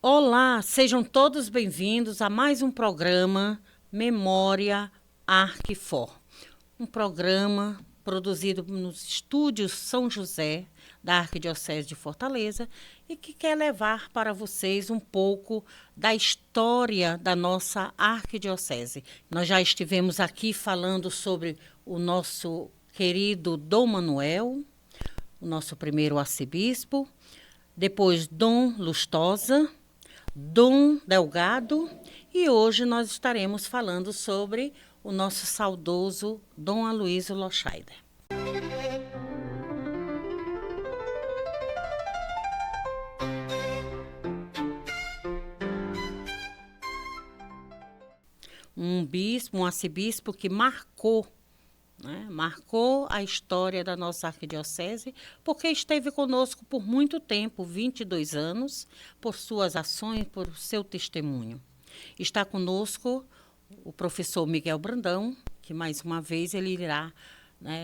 Olá, sejam todos bem-vindos a mais um programa Memória Arquifor. Um programa produzido nos estúdios São José, da Arquidiocese de Fortaleza, e que quer levar para vocês um pouco da história da nossa arquidiocese. Nós já estivemos aqui falando sobre o nosso querido Dom Manuel, o nosso primeiro arcebispo, depois Dom Lustosa, Dom Delgado, e hoje nós estaremos falando sobre o nosso saudoso Dom Aloysio Loscheider. Um bispo, um arcebispo que marcou a história da nossa arquidiocese, porque esteve conosco por muito tempo, 22 anos, por suas ações, por seu testemunho. Está conosco o professor Miguel Brandão, que mais uma vez ele irá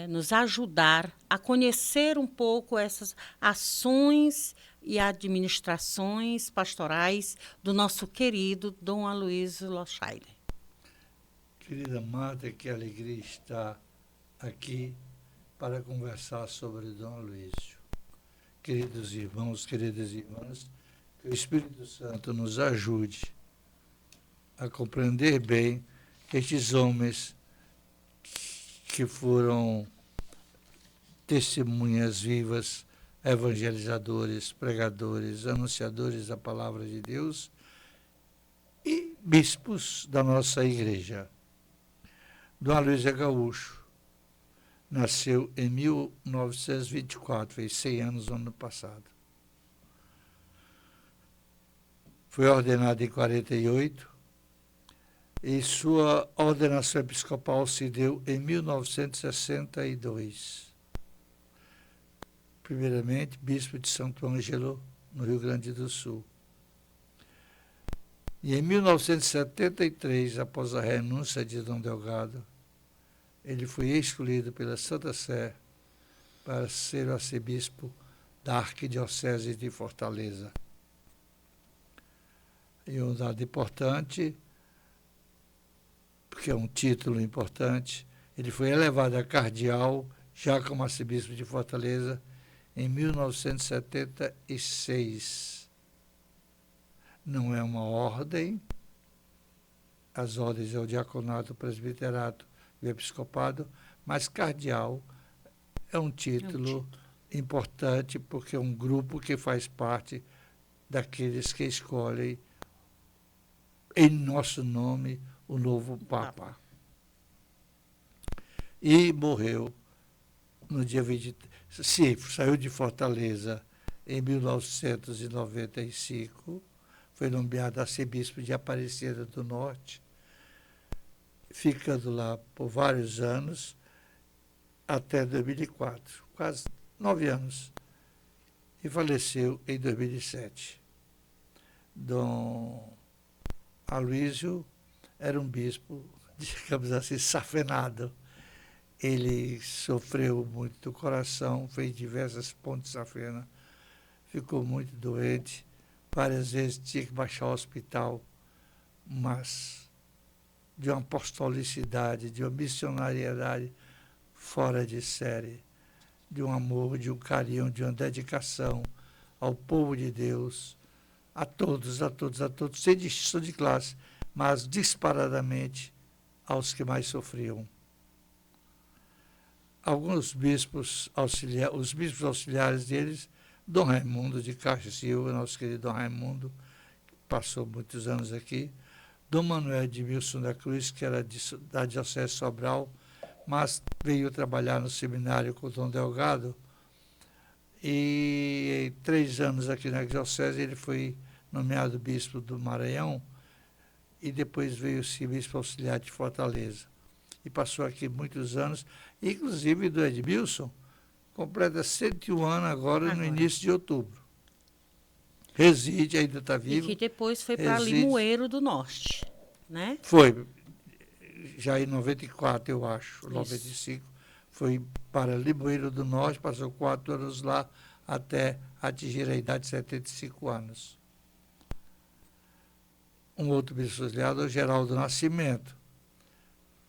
nos ajudar a conhecer um pouco essas ações e administrações pastorais do nosso querido Dom Aloysio Loscheider. Querida Marta, que alegria estar aqui para conversar sobre Dom Aloysio. Queridos irmãos, queridas irmãs, que o Espírito Santo nos ajude a compreender bem estes homens que foram testemunhas vivas, evangelizadores, pregadores, anunciadores da palavra de Deus e bispos da nossa igreja. Dom Aloysio é gaúcho. Nasceu em 1924, fez 100 anos no ano passado. Foi ordenado em 48 e sua ordenação episcopal se deu em 1962. Primeiramente, bispo de Santo Ângelo, no Rio Grande do Sul. E em 1973, após a renúncia de Dom Delgado, ele foi escolhido pela Santa Sé para ser o arcebispo da Arquidiocese de Fortaleza. E um dado importante, porque é um título importante, ele foi elevado a cardeal, já como arcebispo de Fortaleza, em 1976. Não é uma ordem, as ordens é o diaconato, o presbiterato e o episcopado, mas cardeal é um título importante porque é um grupo que faz parte daqueles que escolhem em nosso nome o novo Papa. E morreu no dia 23. Sim, saiu de Fortaleza em 1995, foi nomeado arcebispo de Aparecida do Norte, ficando lá por vários anos, até 2004, quase 9 anos, e faleceu em 2007. Dom Aloysio era um bispo, digamos assim, safenado. Ele sofreu muito do coração, fez diversas pontes de safena, ficou muito doente, várias vezes tinha que baixar ao hospital, mas de uma apostolicidade, de uma missionariedade fora de série, de um amor, de um carinho, de uma dedicação ao povo de Deus, a todos, sem distinção de classe, mas disparadamente aos que mais sofriam. Alguns bispos auxiliares, os bispos auxiliares deles, Dom Raimundo de Castro Silva, nosso querido Dom Raimundo, que passou muitos anos aqui, Dom Manuel Edmilson da Cruz, que era da Diocese de Sobral, mas veio trabalhar no seminário com o Dom Delgado, e em 3 anos aqui na Diocese ele foi nomeado bispo do Maranhão, e depois veio ser bispo auxiliar de Fortaleza. E passou aqui muitos anos, inclusive do Edmilson, completa 101 anos agora, no início de outubro. Reside, ainda está vivo. E que depois foi para Limoeiro do Norte, né? Foi, já em 94, eu acho, Isso. 95, foi para Limoeiro do Norte, passou 4 anos lá, até atingir a idade de 75 anos. um outro bispo auxiliar, o Geraldo Nascimento,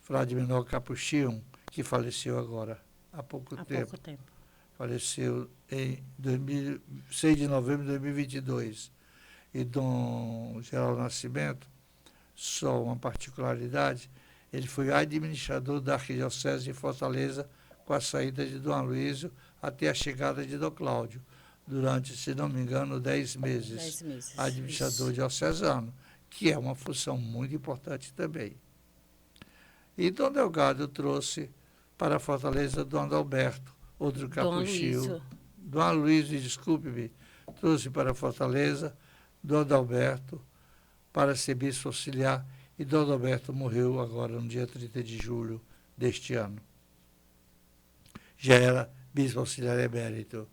frade menor capuchinho, que faleceu agora, há pouco tempo. Faleceu em 6 de novembro de 2022. E Dom Geraldo Nascimento, só uma particularidade, ele foi administrador da Arquidiocese de Fortaleza com a saída de Dom Aloysio até a chegada de Dom Cláudio, durante, se não me engano, 10 meses. 10 meses. Administrador diocesano, que é uma função muito importante também. E Dom Delgado trouxe para Fortaleza Dom Adalberto, outro capuchinho. Dom Aloysio, desculpe-me, trouxe para Fortaleza Dom Adalberto para ser bispo auxiliar, e Dom Adalberto morreu agora no dia 30 de julho deste ano. Já era bispo auxiliar emérito.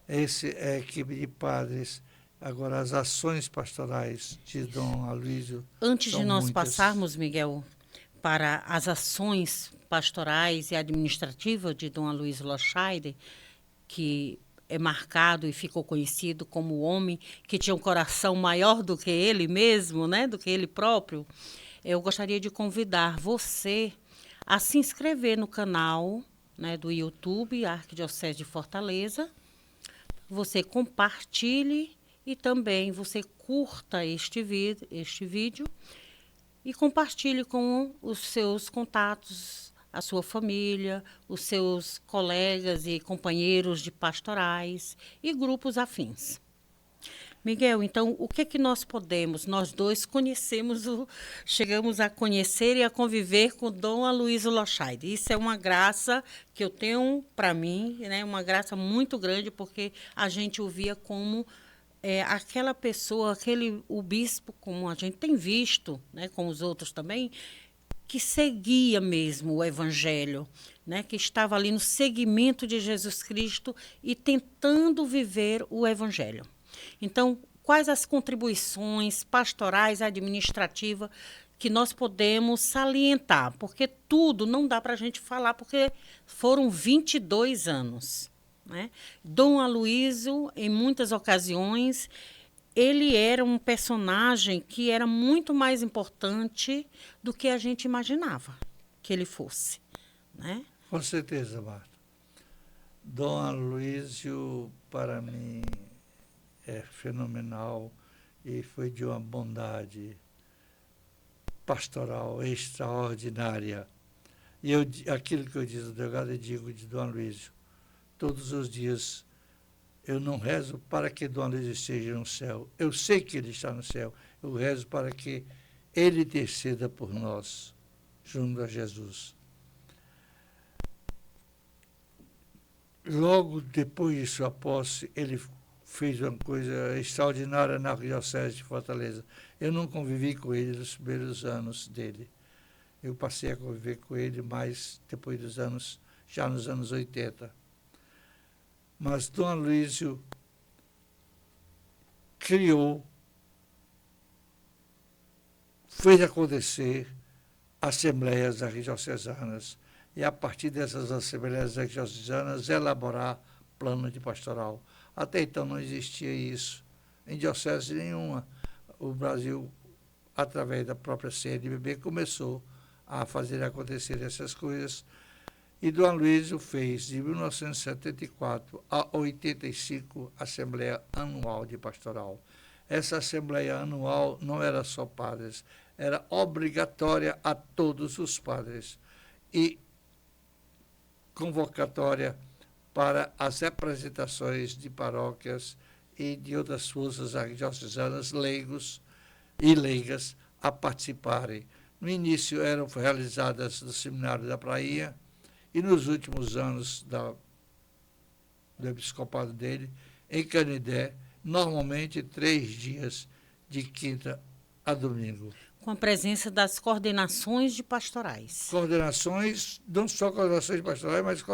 Essa é a equipe de padres. Agora, as ações pastorais de Dom Aloysio. Antes de nós muitas. passarmos, Miguel, para as ações pastorais e administrativas de Dom Aloysio Loscheider, que é marcado e ficou conhecido como o homem que tinha um coração maior do que ele mesmo, né, do que ele próprio, eu gostaria de convidar você a se inscrever no canal, né, do YouTube, Arquidiocese de Fortaleza. Você compartilhe e também você curta este vídeo e compartilhe com os seus contatos, a sua família, os seus colegas e companheiros de pastorais e grupos afins. Miguel, então, o que nós podemos, nós dois chegamos a conhecer e a conviver com Dom Aloysio Loscheider. Isso é uma graça que eu tenho para mim, né, uma graça muito grande, porque a gente o via como aquela pessoa, o bispo, como a gente tem visto, né, com os outros também, que seguia mesmo o Evangelho, né, que estava ali no seguimento de Jesus Cristo e tentando viver o Evangelho. Então, quais as contribuições pastorais, administrativas, que nós podemos salientar? Porque tudo não dá para a gente falar, porque foram 22 anos. Né? Dom Aloysio, em muitas ocasiões, ele era um personagem que era muito mais importante do que a gente imaginava que ele fosse. Né? Com certeza, Marta. Dom Aloysio, para mim, é fenomenal e foi de uma bondade pastoral extraordinária. E aquilo que eu disse, Delgado, eu digo de Dom Aloysio. Todos os dias eu não rezo para que Dom Aloysio esteja no céu. Eu sei que ele está no céu. Eu rezo para que ele interceda por nós, junto a Jesus. Logo depois de sua posse, ele fez uma coisa extraordinária na Arquidiocese de Fortaleza. Eu não convivi com ele nos primeiros anos dele. Eu passei a conviver com ele mais depois dos anos, já nos anos 80. Mas Dom Aloysio fez acontecer assembleias arquidiocesanas e, a partir dessas assembleias arquidiocesanas, elaborar plano de pastoral. Até então não existia isso em diocese nenhuma. O Brasil, através da própria CNBB, começou a fazer acontecer essas coisas. E Dom Aloysio fez, de 1974 a 85, Assembleia Anual de Pastoral. Essa Assembleia Anual não era só padres, era obrigatória a todos os padres e convocatória para as representações de paróquias e de outras forças arquidiocesanas, leigos e leigas, a participarem. No início eram realizadas no Seminário da Prainha, e nos últimos anos do episcopado dele, em Canidé, normalmente 3 dias, de quinta a domingo. Com a presença das coordenações de pastorais. Coordenações, não só coordenações de pastorais, mas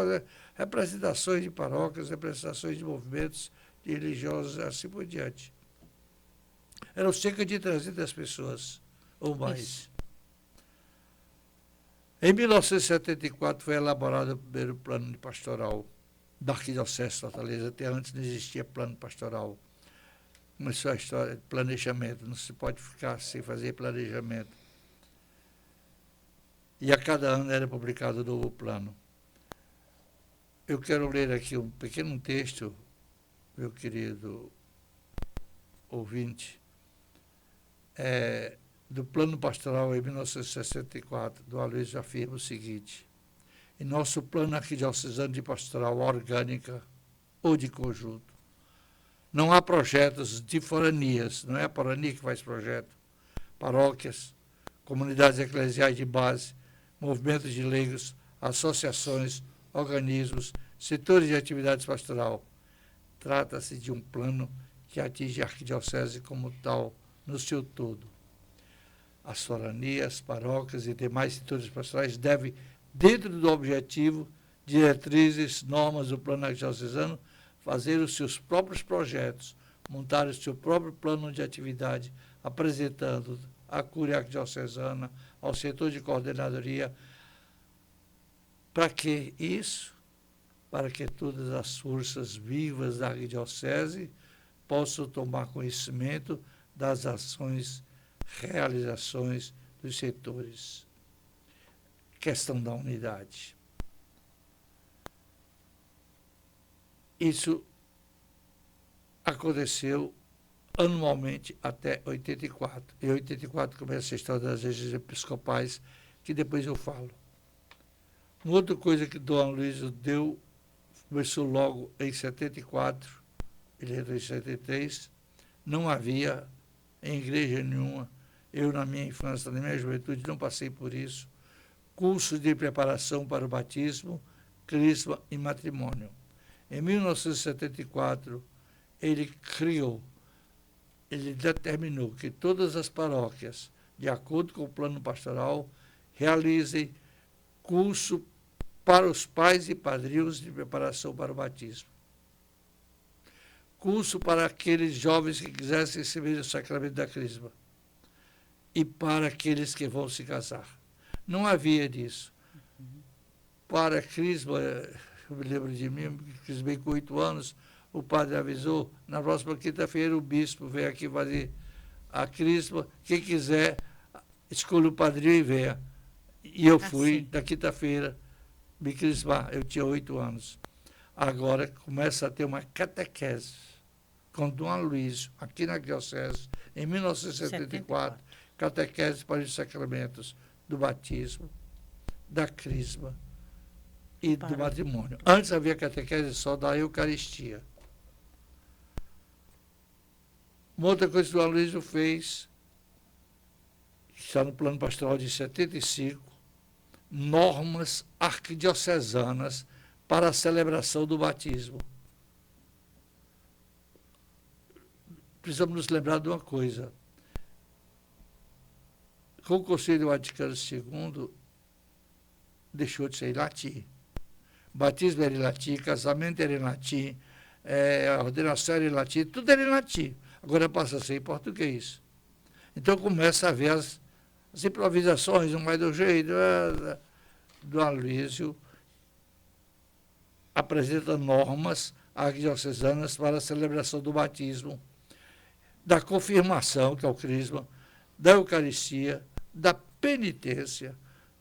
representações de paróquias, representações de movimentos de religiosos, assim por diante. Eram cerca de 300 pessoas, ou mais. Isso. Em 1974 foi elaborado o primeiro plano de pastoral da Arquidiocese de Fortaleza. Até antes não existia plano pastoral. começou a história de planejamento. Não se pode ficar sem fazer planejamento. E a cada ano era publicado um novo plano. Eu quero ler aqui um pequeno texto, meu querido ouvinte, do Plano Pastoral em 1964, do Aloysio, afirma o seguinte: em nosso plano arquidiocesano de pastoral orgânica ou de conjunto, não há projetos de foranias, não é a forania que faz projeto, paróquias, comunidades eclesiais de base, movimentos de leigos, associações, organismos, setores de atividades pastoral. Trata-se de um plano que atinge a arquidiocese como tal, no seu todo. As foranias, paróquias e demais setores pastorais devem, dentro do objetivo, diretrizes, normas do plano arquidiocesano, fazer os seus próprios projetos, montar o seu próprio plano de atividade, apresentando à Cúria Arquidiocesana, ao setor de coordenadoria. Para que isso? Para que todas as forças vivas da arquidiocese possam tomar conhecimento das ações, realizações dos setores. Questão da unidade. Isso aconteceu anualmente até 84. Em 84 começa a história das regiões episcopais, que depois eu falo. Uma outra coisa que Dom Aloysio deu, começou logo em 74, ele entrou em 73, não havia em igreja nenhuma, eu na minha infância, na minha juventude, não passei por isso, cursos de preparação para o batismo, crisma e matrimônio. Em 1974, ele determinou que todas as paróquias, de acordo com o plano pastoral, realizem curso para os pais e padrinhos de preparação para o batismo. Curso para aqueles jovens que quisessem receber o sacramento da crisma. E para aqueles que vão se casar. Não havia disso. Para a crisma, eu me lembro de mim, crismei com 8 anos, o padre avisou, na próxima quinta-feira o bispo veio aqui fazer a crisma, quem quiser, escolha o padrinho e venha. E eu fui, na quinta-feira, me crismar, eu tinha 8 anos. Agora começa a ter uma catequese com Dom Aloysio, aqui na Diocese, em 1974, catequese para os sacramentos do batismo, da crisma e do matrimônio. Antes havia catequese só da Eucaristia. Uma outra coisa que o Aloysio fez, que está no plano pastoral de 75, normas arquidiocesanas para a celebração do batismo. Precisamos nos lembrar de uma coisa. Com o Concílio Vaticano II, deixou de ser em latim. Batismo era em latim, casamento era em latim, a ordenação era em latim, tudo era em latim. Agora passa a ser em português. Então começa a haver as improvisações, não vai do jeito. Do Aloysio apresenta normas arquidiocesanas para a celebração do batismo, da confirmação, que é o crisma, da Eucaristia, da penitência,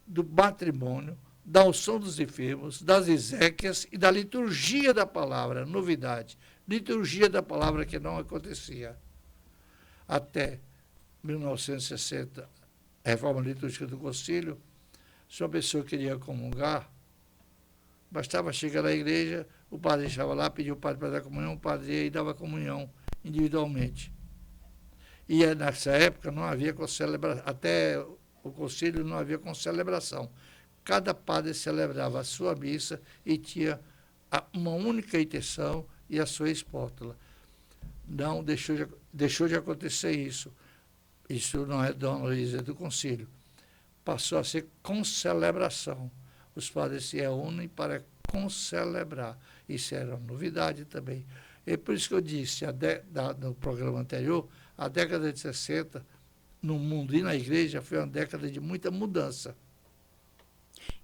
do matrimônio, da unção dos enfermos, das exéquias e da liturgia da palavra, novidade. Liturgia da palavra que não acontecia. Até 1960, a reforma litúrgica do concílio, se uma pessoa queria comungar, bastava chegar na igreja, o padre estava lá, pedia o padre para dar comunhão, o padre ia e dava comunhão individualmente. E nessa época não havia concelebração, até o concílio não havia concelebração. Cada padre celebrava a sua missa e tinha uma única intenção e a sua espótula. Não deixou de acontecer isso. Isso não é Dom Aloysio, é do concílio. Passou a ser concelebração. Os padres se reúnem para concelebrar. Isso era uma novidade também. É por isso que eu disse no programa anterior, a década de 60, no mundo e na igreja, foi uma década de muita mudança.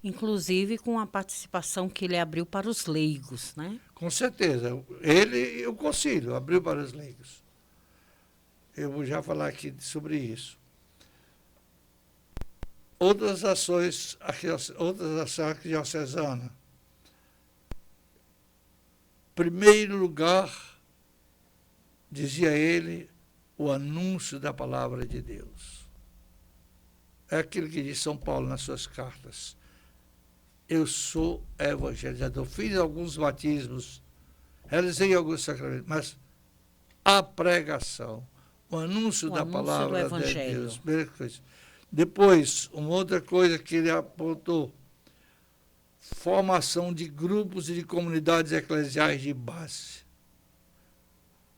Inclusive com a participação que ele abriu para os leigos, né? Com certeza. Ele e o concílio abriu para os leigos. eu vou já falar aqui sobre isso. Outras ações arquidiocesanas. Primeiro lugar, dizia ele, o anúncio da palavra de Deus. É aquilo que diz São Paulo nas suas cartas. Eu sou evangelizador. Fiz alguns batismos, realizei alguns sacramentos, mas a pregação, o anúncio da palavra de Deus, primeira coisa. Depois, uma outra coisa que ele apontou, formação de grupos e de comunidades eclesiais de base.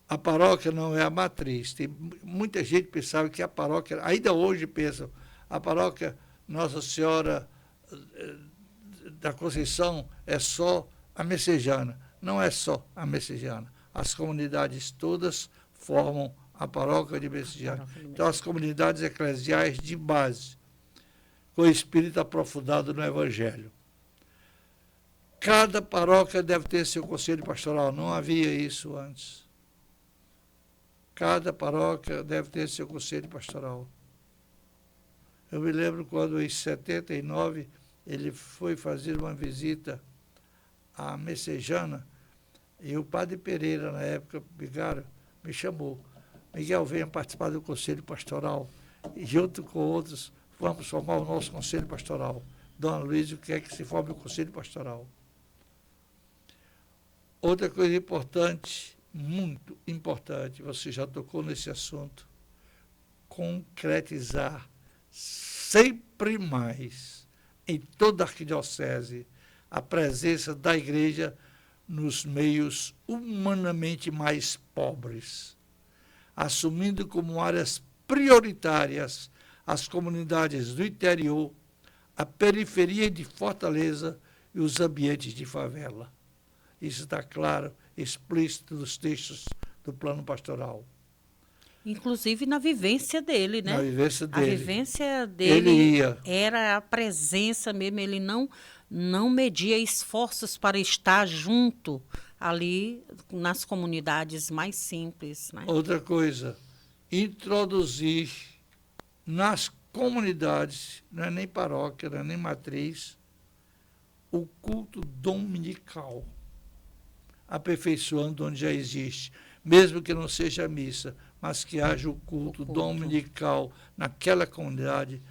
A paróquia não é a matriz. Tem muita gente pensava que a paróquia, ainda hoje pensam, a paróquia Nossa Senhora da Conceição é só a Messejana. Não é só a Messejana. As comunidades todas formam a paróquia de Messejana. Então, as comunidades eclesiais de base, com o espírito aprofundado no Evangelho. Cada paróquia deve ter seu conselho pastoral. Não havia isso antes. Cada paróquia deve ter seu conselho pastoral. Eu me lembro quando, em 79, ele foi fazer uma visita à Messejana e o padre Pereira, na época, vigário, me chamou. Miguel, venha participar do conselho pastoral. E junto com outros, vamos formar o nosso conselho pastoral. Dona Luísa quer que se forme o conselho pastoral. Outra coisa importante, muito importante, você já tocou nesse assunto, concretizar sempre mais em toda a arquidiocese a presença da igreja nos meios humanamente mais pobres, assumindo como áreas prioritárias as comunidades do interior, a periferia de Fortaleza e os ambientes de favela. Isso está claro, explícito nos textos do plano pastoral. Inclusive na vivência dele, né? Na vivência dele. A vivência dele ia. Era a presença mesmo, ele não media esforços para estar junto ali nas comunidades mais simples. Né? Outra coisa, introduzir nas comunidades, não é nem paróquia, não é nem matriz, o culto dominical, aperfeiçoando onde já existe, mesmo que não seja a missa, mas que haja o culto dominical naquela comunidade,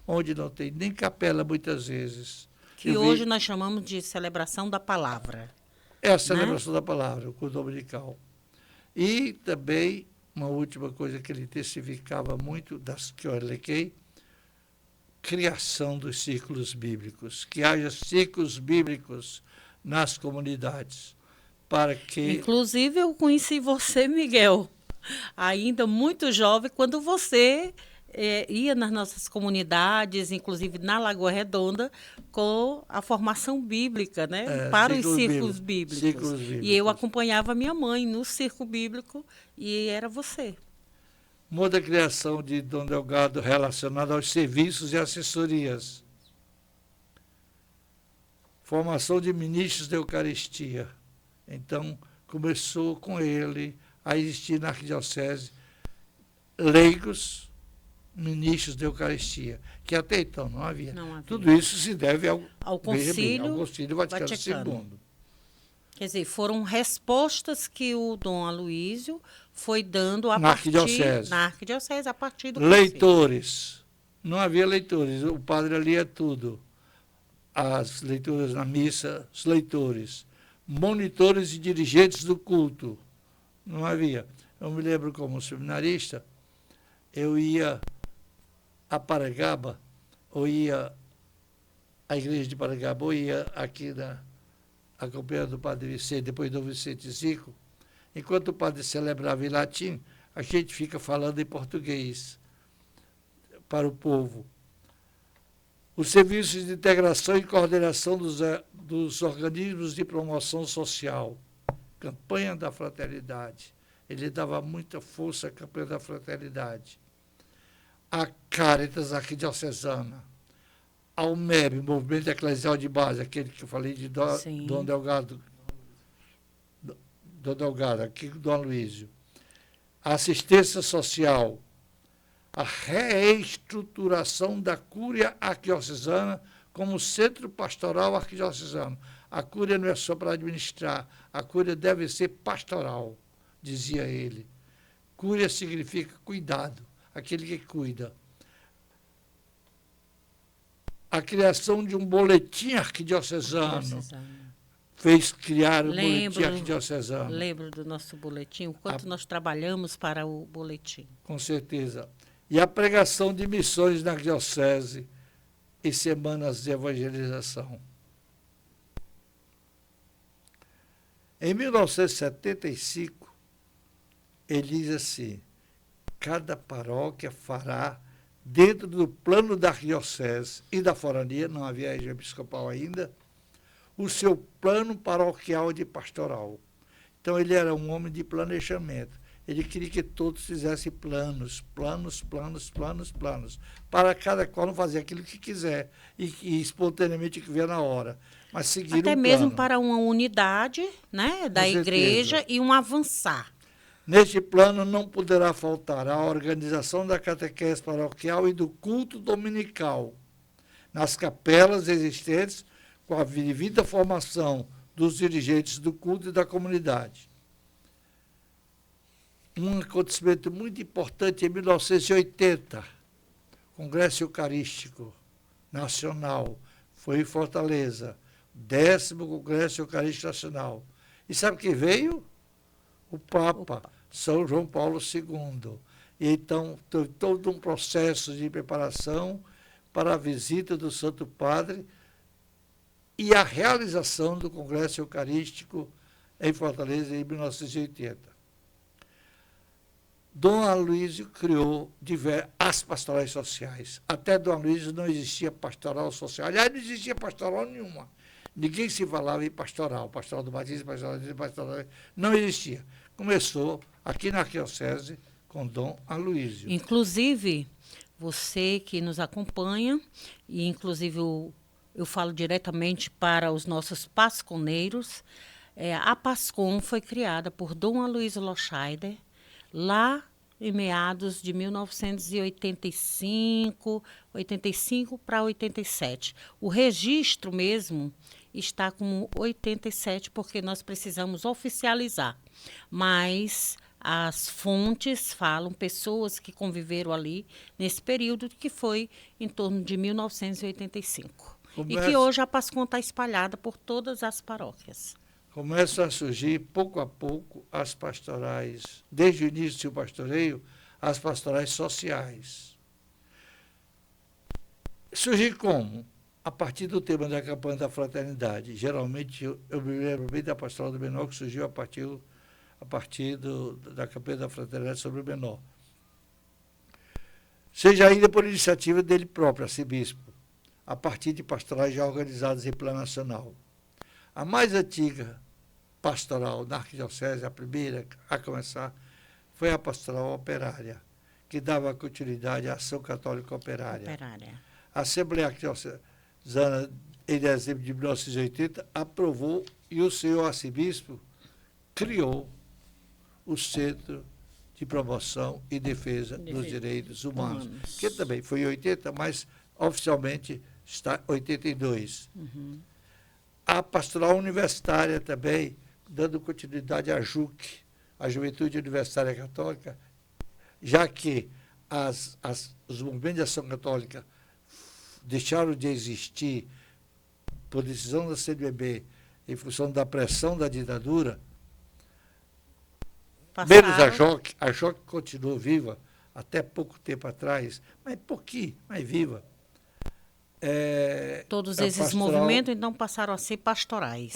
onde não tem nem capela muitas vezes. Que hoje nós chamamos de celebração da palavra. É a celebração da palavra, o culto dominical. E também, uma última coisa que ele intensificava muito, das que eu elenquei, criação dos círculos bíblicos, que haja círculos bíblicos nas comunidades, para que... Inclusive, eu conheci você, Miguel, ainda muito jovem, quando você ia nas nossas comunidades, inclusive na Lagoa Redonda, com a formação bíblica, né? Para os círculos bíblicos. E eu acompanhava minha mãe no círculo bíblico e era você. Muda a criação de Dom Delgado relacionada aos serviços e assessorias. Formação de ministros da Eucaristia. Então, começou com ele a existir na arquidiocese leigos, ministros da Eucaristia, que até então não havia. Tudo isso se deve ao Concílio Vaticano II. Quer dizer, foram respostas que o Dom Aloísio foi dando na arquidiocese a partir do leitores. Não havia leitores, o padre lia tudo. As leituras na missa, os leitores. Monitores e dirigentes do culto. Não havia. Eu me lembro como seminarista, eu ia a Paragaba, ou ia à igreja de Paragaba, ou ia aqui acompanhando o padre Vicente, depois do Vicente Zico. Enquanto o padre celebrava em latim, a gente fica falando em português para o povo. Os serviços de integração e coordenação dos organismos de promoção social. Campanha da Fraternidade. Ele dava muita força à campanha da Fraternidade. A Caritas Arquidiocesana. Ao MEB, Movimento Eclesial de Base, aquele que eu falei de Dom Delgado, aqui Dom Aloísio. a assistência social, a reestruturação da Cúria Arquidiocesana como centro pastoral arquidiocesano. A Cúria não é só para administrar, a Cúria deve ser pastoral, dizia ele. Cúria significa cuidado, aquele que cuida. A criação de um boletim arquidiocesano fez criar o boletim arquidiocesano. Lembro do nosso boletim, o quanto nós trabalhamos para o boletim. Com certeza. E a pregação de missões na arquidiocese e semanas de evangelização. Em 1975, ele diz assim: cada paróquia fará, dentro do plano da arquidiocese e da forania, não havia região episcopal ainda, o seu plano paroquial de pastoral. Então, ele era um homem de planejamento. Ele queria que todos fizessem planos, para cada qual não fazer aquilo que quiser e espontaneamente que vier na hora. Mas seguir até um mesmo plano. Para uma unidade, né, da igreja e um avançar. Neste plano não poderá faltar a organização da catequese paroquial e do culto dominical, nas capelas existentes, com a devida formação dos dirigentes do culto e da comunidade. Um acontecimento muito importante em 1980, Congresso Eucarístico Nacional, foi em Fortaleza, 10º Congresso Eucarístico Nacional. E sabe quem veio? O Papa, São João Paulo II. E então, teve todo um processo de preparação para a visita do Santo Padre e a realização do Congresso Eucarístico em Fortaleza em 1980. Dom Aloysio criou as pastorais sociais. Até Dom Aloysio não existia pastoral social. Aliás, não existia pastoral nenhuma. Ninguém se falava em pastoral do batismo, pastoral, não existia. Começou aqui na arquidiocese com Dom Aloysio. Inclusive, você que nos acompanha, e inclusive eu falo diretamente para os nossos pasconeiros, a Pascom foi criada por Dom Aloysio Loscheider, lá em meados de 1985, 85 para 87. O registro mesmo está com 87, porque nós precisamos oficializar. Mas as fontes falam, pessoas que conviveram ali nesse período, que foi em torno de 1985. E que hoje a Pascom está espalhada por todas as paróquias. Começam a surgir, pouco a pouco, as pastorais, desde o início do pastoreio, as pastorais sociais. Surgir como? A partir do tema da campanha da fraternidade. Geralmente, eu me lembro bem da pastoral do menor, que surgiu a partir da campanha da fraternidade sobre o menor. Seja ainda por iniciativa dele próprio, arcebispo, a partir de pastorais já organizadas em plano nacional. A mais antiga pastoral da arquidiocese, a primeira a começar, foi a pastoral operária, que dava continuidade à ação católica operária. A Assembleia Arquidiocesana, em dezembro de 1980, aprovou e o senhor arcebispo criou o Centro de Promoção e Defesa dos Direitos Humanos, que também foi em 80, mas oficialmente está em 82. Uhum. A pastoral universitária também, dando continuidade à JUC, a Juventude Universitária Católica, já que os movimentos de ação católica deixaram de existir por decisão da CNBB em função da pressão da ditadura, menos a JOC continuou viva até pouco tempo atrás, mas pouquinho, mas viva. Todos esses movimentos, então, passaram a ser pastorais.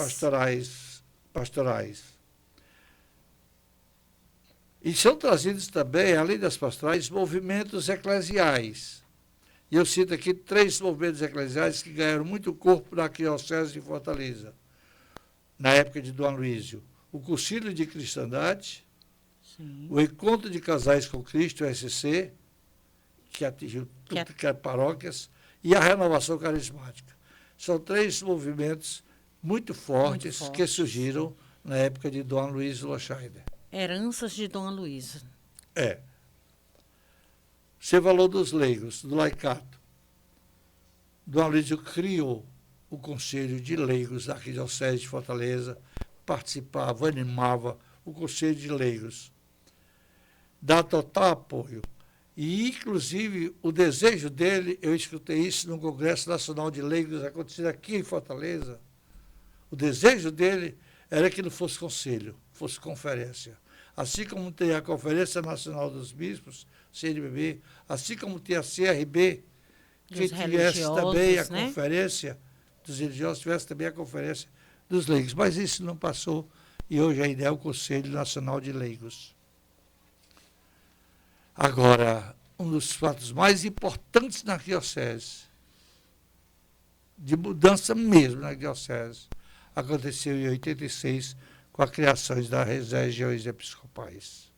Pastorais. E são trazidos também, além das pastorais, movimentos eclesiais. E eu cito aqui 3 movimentos eclesiais que ganharam muito corpo na arquidiocese de Fortaleza, na época de Dom Aloysio. O Concílio de Cristandade, sim, o Encontro de Casais com Cristo, o SC, que atingiu tudo que é paróquias, e a Renovação Carismática. São 3 movimentos muito fortes que surgiram na época de Dom Aloysio Loscheider. Heranças de Dom Aloysio. Você falou dos leigos, do laicato. Dom Aloysio criou o Conselho de Leigos da Arquidiocese de Fortaleza, participava, animava o Conselho de Leigos, dá total apoio. E, inclusive, o desejo dele, eu escutei isso no Congresso Nacional de Leigos, acontecido aqui em Fortaleza, o desejo dele era que não fosse conselho, fosse conferência. Assim como tem a Conferência Nacional dos Bispos, CNBB, assim como tem a CRB, que tivesse também a conferência dos religiosos, tivesse também a conferência dos leigos. Mas isso não passou e hoje ainda é o Conselho Nacional de Leigos. Agora, um dos fatos mais importantes na arquidiocese, de mudança mesmo na arquidiocese, aconteceu em 86 com a criação das regiões episcopais.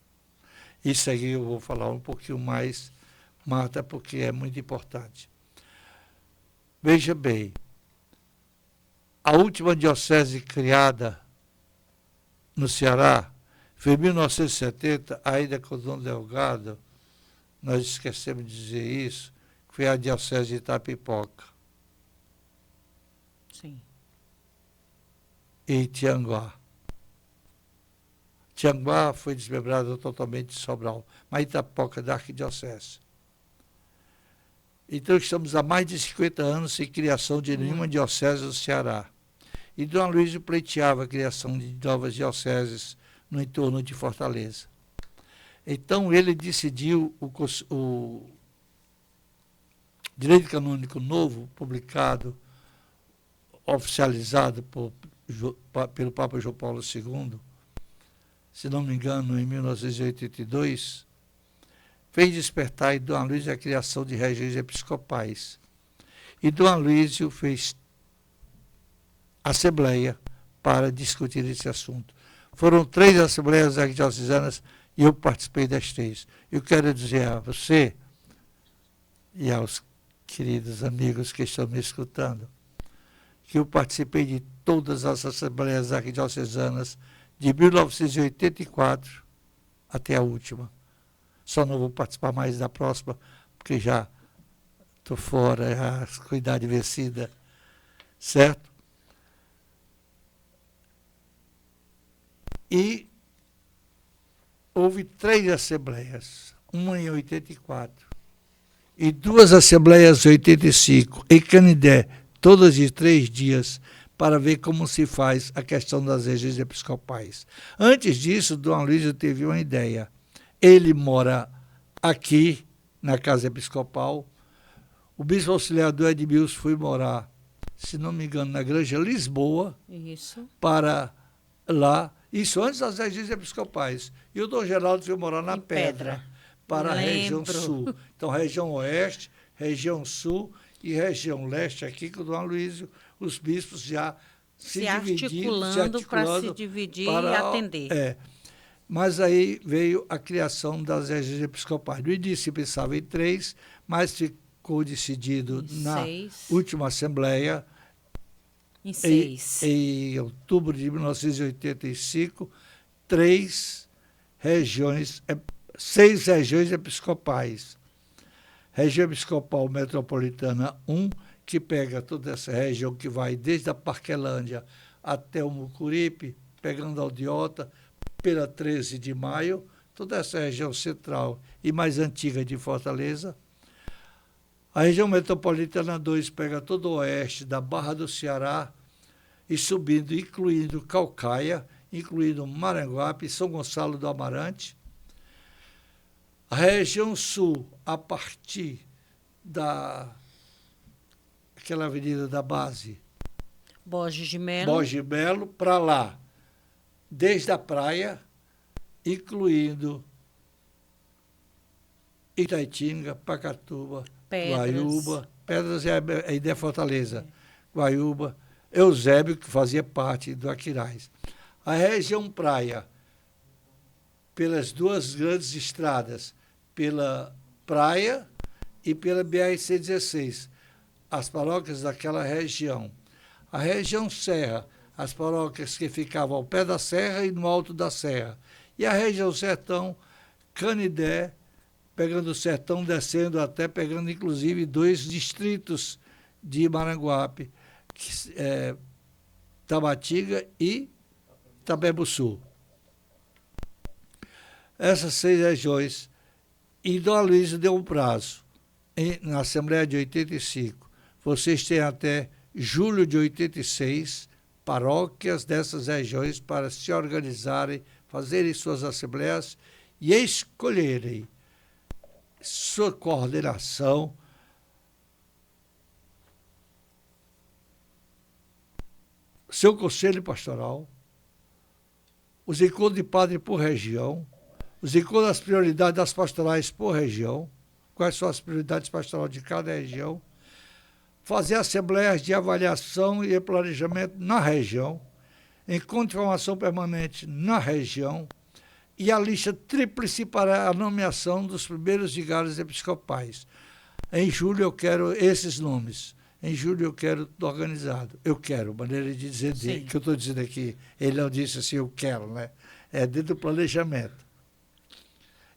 Isso aí eu vou falar um pouquinho mais, Marta, porque é muito importante. Veja bem, a última diocese criada no Ceará foi em 1970, ainda com o Dom Delgado, nós esquecemos de dizer isso, que foi a diocese de Itapipoca. Sim. E Tianguá. Tianguá foi desmembrado totalmente de Sobral, mas Itapipoca é da arquidiocese. Então, estamos há mais de 50 anos sem criação de nenhuma diocese do Ceará. E Dom Aloysio pleiteava a criação de novas dioceses no entorno de Fortaleza. Então, ele decidiu o Direito Canônico Novo, publicado, oficializado pelo Papa João Paulo II, se não me engano, em 1982, fez despertar em Dom Aloysio a criação de regiões episcopais. E Dom Aloysio fez assembleia para discutir esse assunto. Foram 3 assembleias arquidiocesanas e eu participei das 3. Eu quero dizer a você e aos queridos amigos que estão me escutando que eu participei de todas as assembleias arquidiocesanas de 1984 até a última. Só não vou participar mais da próxima, porque já estou fora, já com a idade vencida, certo? E houve 3 assembleias, uma em 84, e 2 assembleias em 85, em Canindé, todas de 3 dias, para ver como se faz a questão das regiões episcopais. Antes disso, Dom Aloysio teve uma ideia. Ele mora aqui, na Casa Episcopal. O bispo auxiliador Edmilson foi morar, se não me engano, na Granja Lisboa. Isso. Para lá. Isso antes das regiões episcopais. E o Dom Geraldo foi morar na Pedra, para a região sul. Então, região oeste, região sul e região leste, aqui com o Dom Aloysio, os bispos já se articulando para se dividir e atender. Mas aí veio a criação das regiões episcopais. No início se pensava em 3, mas ficou decidido na última Assembleia, em 6. Em outubro de 1985, 6 regiões episcopais. Região Episcopal Metropolitana 1, que pega toda essa região que vai desde a Parquelândia até o Mucuripe, pegando a Aldeota, pela 13 de Maio, toda essa região central e mais antiga de Fortaleza. A região metropolitana 2 pega todo o oeste da Barra do Ceará e subindo, incluindo Caucaia, incluindo Maranguape, São Gonçalo do Amarante. A região sul, a partir daquela avenida da base, Borges de Melo, para lá, desde a praia, incluindo Itaitinga, Pacatuba, Guaiúba, Pedras é a ideia Fortaleza, Guaiúba, Eusébio, que fazia parte do Aquiraz. A região praia, pelas 2 grandes estradas, pela praia e pela BR-116, as paróquias daquela região. A região serra, as paróquias que ficavam ao pé da serra e no alto da serra. E a região sertão, Canidé, pegando o sertão, descendo até, pegando inclusive 2 distritos de Maranguape, Tabatinga e Tabebuçu. Essas 6 regiões. E Dom Aloysio deu um prazo. Na Assembleia de 85, vocês têm até julho de 86 paróquias dessas regiões para se organizarem, fazerem suas assembleias e escolherem sua coordenação, seu conselho pastoral, os encontros de padre por região, os encontros das prioridades das pastorais por região, quais são as prioridades pastorais de cada região, fazer assembleias de avaliação e planejamento na região, encontro de formação permanente na região e a lista tríplice para a nomeação dos primeiros vigários episcopais. Em julho eu quero esses nomes. Em julho eu quero tudo organizado. Eu quero, maneira de dizer dele, que eu estou dizendo aqui. Ele não disse assim, eu quero, né? É dentro do planejamento.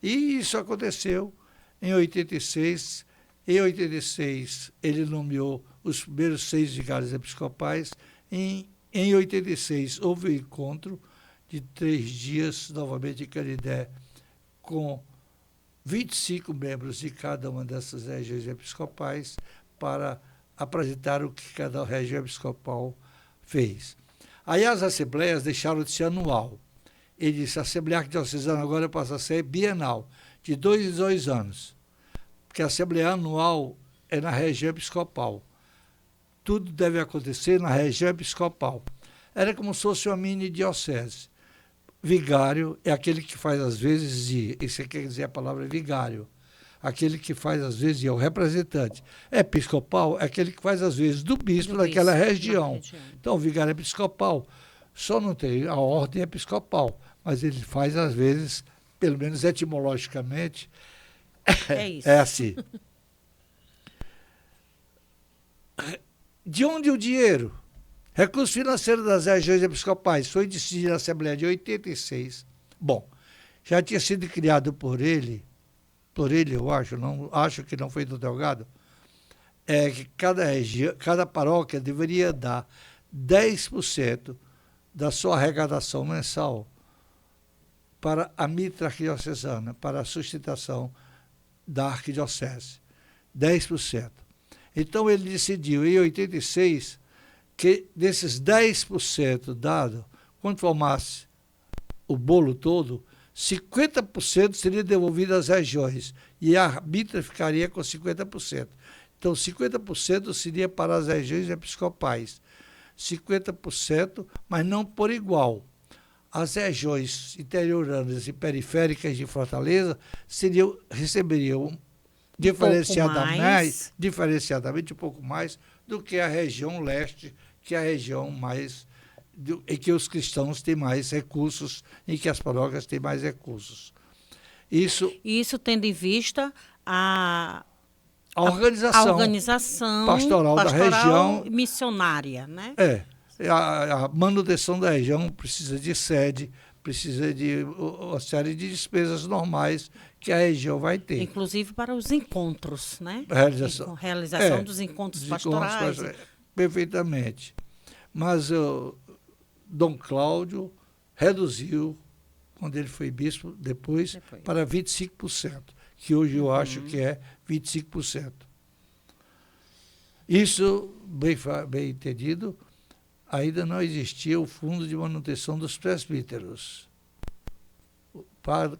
E isso aconteceu em 86. Em 86, ele nomeou os primeiros 6 vigários episcopais. Em 86, houve um encontro de 3 dias, novamente em Canidé, com 25 membros de cada uma dessas regiões episcopais para apresentar o que cada região episcopal fez. Aí as assembleias deixaram de ser anual. Ele disse, a Assembleia Arquidiocesana agora passa a ser bienal, de 2 em 2 anos. Porque a Assembleia anual é na região episcopal. Tudo deve acontecer na região episcopal. Era como se fosse uma mini diocese. Vigário é aquele que faz às vezes isso quer dizer a palavra vigário. Aquele que faz às vezes é o representante. Episcopal é aquele que faz às vezes do bispo daquela região. Então o vigário episcopal só não tem a ordem episcopal, mas ele faz às vezes, pelo menos etimologicamente, é assim. De onde o dinheiro? Recurso financeiro das regiões episcopais foi decidido na Assembleia de 86. Bom, já tinha sido criado por ele eu acho, não acho que não foi do Delgado, que cada paróquia deveria dar 10% da sua arrecadação mensal para a mitra arquidiocesana, para a sustentação da arquidiocese. 10%. Então ele decidiu, em 86, que desses 10% dado, quando formasse o bolo todo, 50% seria devolvido às regiões e a mitra ficaria com 50%. Então, 50% seria para as regiões episcopais. 50%, mas não por igual. As regiões interioranas e periféricas de Fortaleza receberiam diferenciadamente um pouco mais do que a região leste, que é a região mais em que os cristãos têm mais recursos, em que as paróquias têm mais recursos. Isso tendo em vista a organização pastoral da região missionária, né? A manutenção da região precisa de sede, precisa de uma série de despesas normais que a região vai ter. Inclusive para os encontros, né? Realização dos encontros pastorais. Perfeitamente. Mas Dom Cláudio reduziu, quando ele foi bispo, depois. Para 25%, que hoje eu acho que é 25%. Isso, bem entendido, ainda não existia o fundo de manutenção dos presbíteros.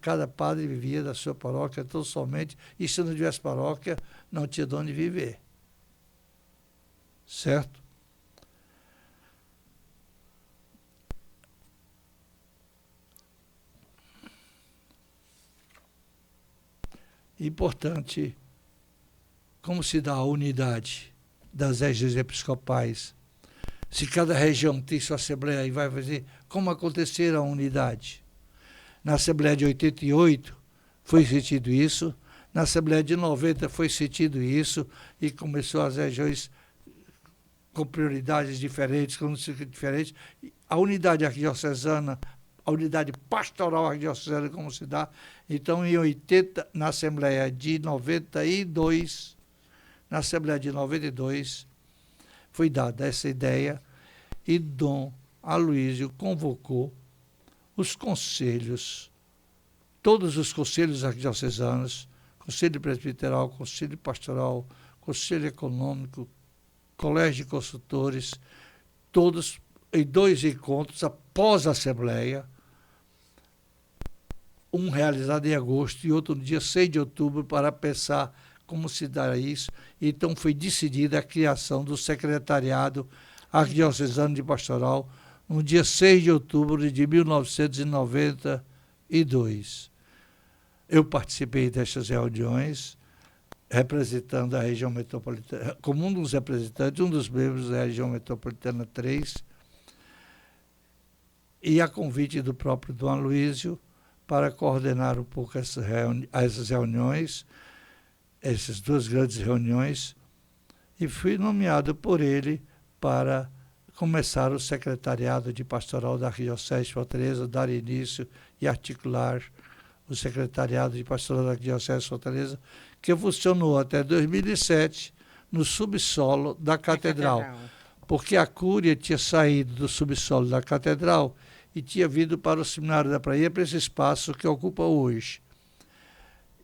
Cada padre vivia da sua paróquia tão somente, e se não tivesse paróquia, não tinha de onde viver. Certo? Importante, como se dá a unidade das regiões episcopais? Se cada região tem sua assembleia e vai fazer, como acontecer a unidade? Na Assembleia de 88 foi sentido isso, na Assembleia de 90 foi sentido isso, e começou as regiões com prioridades diferentes, com diferentes. A unidade arquidiocesana a unidade pastoral arquidiocesana como se dá. Então, em 80, na Assembleia de 92, foi dada essa ideia e Dom Aloísio convocou os conselhos, todos os conselhos arquidiocesanos, Conselho Presbiteral, Conselho Pastoral, Conselho Econômico, Colégio de Consultores, todos em 2 encontros após a Assembleia, um realizado em agosto e outro no dia 6 de outubro, para pensar como se dará isso. Então foi decidida a criação do Secretariado Arquidiocesano de Pastoral no dia 6 de outubro de 1992. Eu participei destas reuniões, representando a região metropolitana, como um dos representantes, um dos membros da região metropolitana 3, e a convite do próprio Dom Aloísio para coordenar um pouco essas reuniões, essas 2 grandes reuniões, e fui nomeado por ele para começar o secretariado de pastoral da Arquidiocese de Fortaleza, dar início e articular o secretariado de pastoral da Arquidiocese de Fortaleza, que funcionou até 2007 no subsolo da catedral, porque a Cúria tinha saído do subsolo da catedral e tinha vindo para o Seminário da Praia, para esse espaço que ocupa hoje.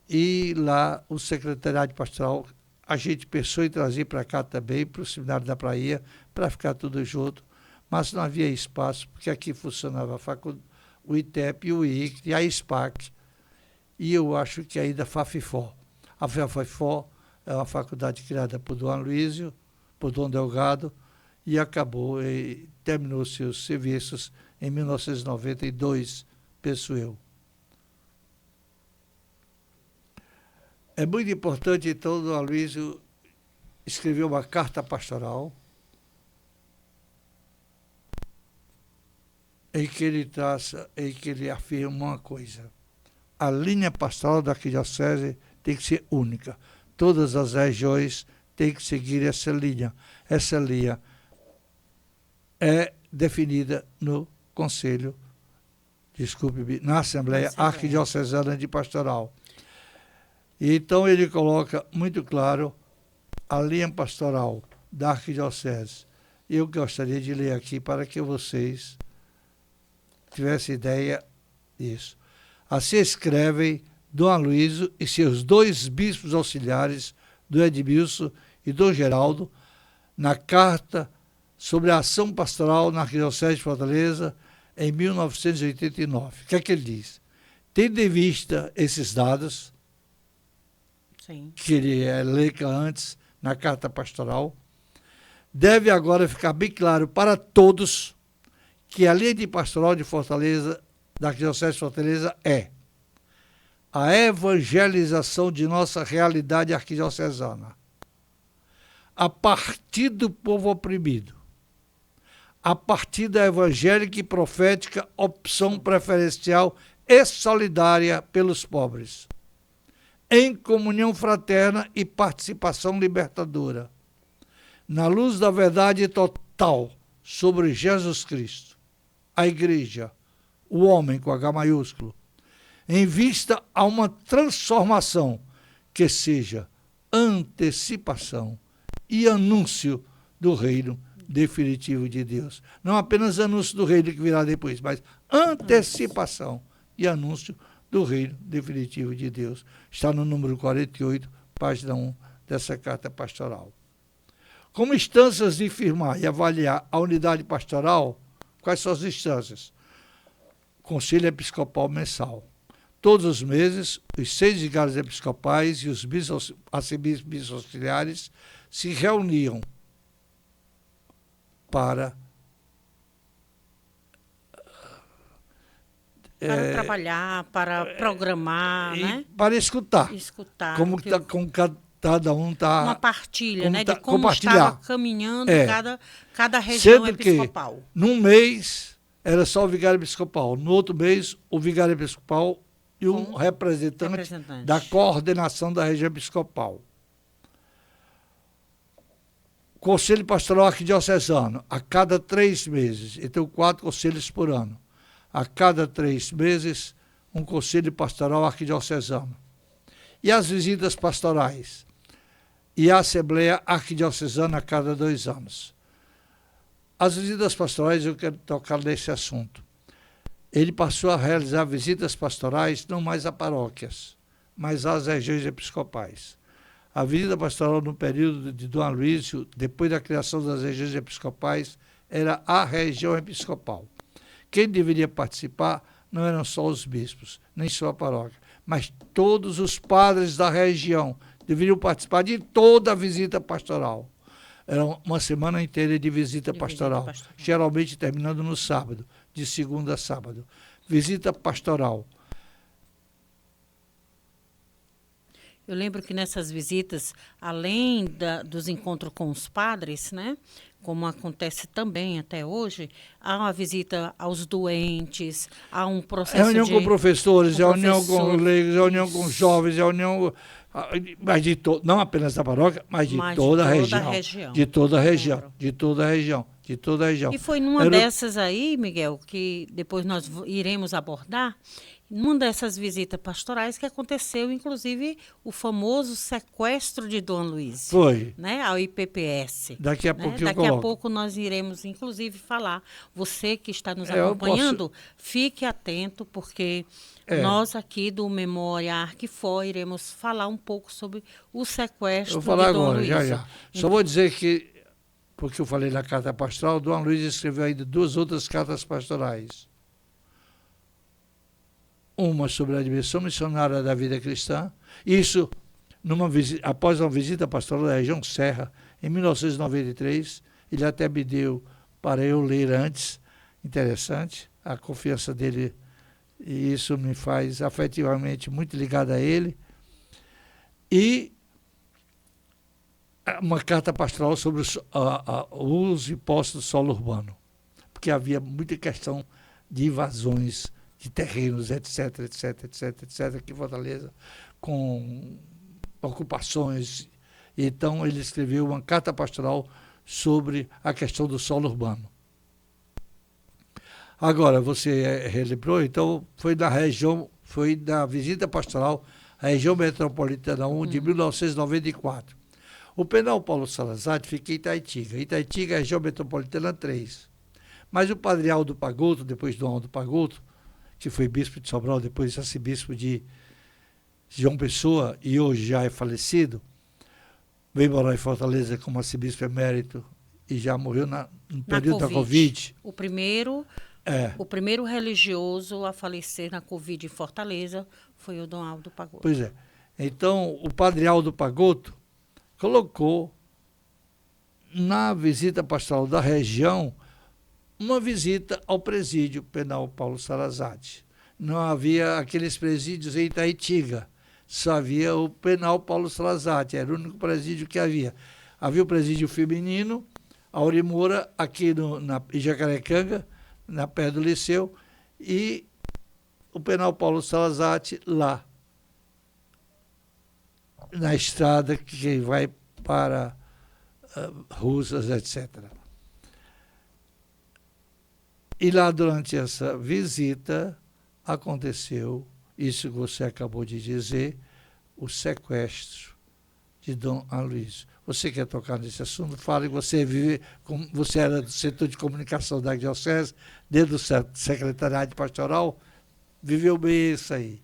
E lá o secretariado pastoral, a gente pensou em trazer para cá também, para o Seminário da Praia, para ficar tudo junto, mas não havia espaço, porque aqui funcionava o ITEP, o IIC e a SPAC, e eu acho que ainda a FAFIFó. A FAFIFó é uma faculdade criada por Dom Aloísio, por Dom Delgado, e acabou e terminou seus serviços em 1992, penso eu. É muito importante, então, Dom Aloísio escreveu uma carta pastoral em que ele afirma uma coisa: a linha pastoral da Arquidiocese tem que ser única. Todas as regiões têm que seguir essa linha. Essa linha é definida no Conselho, na Assembleia Arquidiocesana de Pastoral. E então ele coloca muito claro a linha pastoral da Arquidiocese. Eu gostaria de ler aqui para que vocês tivessem ideia disso. Assim escrevem Dom Aloísio e seus 2 bispos auxiliares, Dom Edmilson e Dom Geraldo, na carta sobre a ação pastoral na Arquidiocese de Fortaleza em 1989. O que é que ele diz? Tendo em vista esses dados, Sim, que ele elenca antes na carta pastoral, deve agora ficar bem claro para todos que a linha de pastoral de Fortaleza, da Arquidiocese de Fortaleza, é a evangelização de nossa realidade arquidiocesana, a partir do povo oprimido, a partir da evangélica e profética opção preferencial e solidária pelos pobres, em comunhão fraterna e participação libertadora, na luz da verdade total sobre Jesus Cristo, a Igreja, o homem com H maiúsculo, em vista a uma transformação que seja antecipação e anúncio do reino definitivo de Deus. Não apenas anúncio do reino que virá depois, mas antecipação e anúncio do reino definitivo de Deus. Está no número 48, página 1 dessa carta pastoral. Como instâncias de firmar e avaliar a unidade pastoral, quais são as instâncias? Conselho Episcopal Mensal. Todos os meses, os 6 vigários episcopais e os arcebispos auxiliares se reuniam para trabalhar, para programar, né? Para escutar. Escutar. Como cada um está... Uma partilha, né? De como estava caminhando cada região episcopal. Que, num mês, era só o vigário episcopal. No outro mês, o vigário episcopal e um representante da coordenação da região episcopal. Conselho Pastoral Arquidiocesano, a cada 3 meses. Então, 4 conselhos por ano. a cada 3 meses, um conselho pastoral arquidiocesano. E as visitas pastorais? E a Assembleia Arquidiocesana a cada 2 anos. As visitas pastorais, eu quero tocar nesse assunto. Ele passou a realizar visitas pastorais não mais a paróquias, mas às regiões episcopais. A visita pastoral no período de Dom Aloísio, depois da criação das regiões episcopais, era a região episcopal. Quem deveria participar não eram só os bispos, nem só a paróquia, mas todos os padres da região deveriam participar de toda a visita pastoral. Era uma semana inteira de visita pastoral, geralmente terminando no sábado, de segunda a sábado. Visita pastoral. Eu lembro que nessas visitas, além dos encontros com os padres, né, como acontece também até hoje, há uma visita aos doentes, há um processo reunião com professores, reunião com leigos, reunião isso. com jovens, reunião... Mas não apenas da paróquia, mas de toda a região. De toda a região. De toda a região. De toda a região. E foi numa dessas aí, Miguel, que depois nós iremos abordar, numa dessas visitas pastorais que aconteceu, inclusive, o famoso sequestro de Dom Aloísio. Foi. Né, ao IPPS. Daqui a pouco Daqui a pouco nós iremos, inclusive, falar. Você que está nos acompanhando, fique atento, porque nós aqui do Memória Arquifor iremos falar um pouco sobre o sequestro de Dom Aloísio. Vou falar agora, já. Só vou dizer que, porque eu falei na carta pastoral, Dom Aloísio escreveu ainda 2 outras cartas pastorais. Uma sobre a dimensão missionária da vida cristã, isso após uma visita pastoral da região Serra, em 1993, ele até me deu para eu ler antes, interessante, a confiança dele, e isso me faz afetivamente muito ligado a ele, e uma carta pastoral sobre o uso e posse do solo urbano, porque havia muita questão de invasões de terrenos, etc, etc, etc, etc, aqui em Fortaleza, com ocupações. Então, ele escreveu uma carta pastoral sobre a questão do solo urbano. Agora, você relembrou, então, foi da visita pastoral à região metropolitana 1 de 1994. O penal Paulo Salazar fica em Itaitiga. Itaitiga é a região metropolitana 3. Mas o padre Aldo Pagotto, depois do Aldo Pagotto, que foi bispo de Sobral, depois arcebispo de João Pessoa, e hoje já é falecido, veio morar em Fortaleza como arcebispo emérito e já morreu no período da Covid. O primeiro religioso a falecer na Covid em Fortaleza foi o Dom Aldo Pagotto. Pois é. Então, o padre Aldo Pagotto colocou na visita pastoral da região uma visita ao presídio penal Paulo Salazar. Não havia aqueles presídios em Itaitiga, só havia o penal Paulo Salazar, era o único presídio que havia. Havia o presídio feminino, Auri Moura, aqui em Jacarecanga, na pé do Liceu, e o penal Paulo Salazar lá, na estrada que vai para Russas, etc. E lá, durante essa visita, aconteceu isso que você acabou de dizer, o sequestro de Dom Aloísio. Você quer tocar nesse assunto? Fale, você era do setor de comunicação da Diocese, dentro do secretariado pastoral, viveu bem isso aí.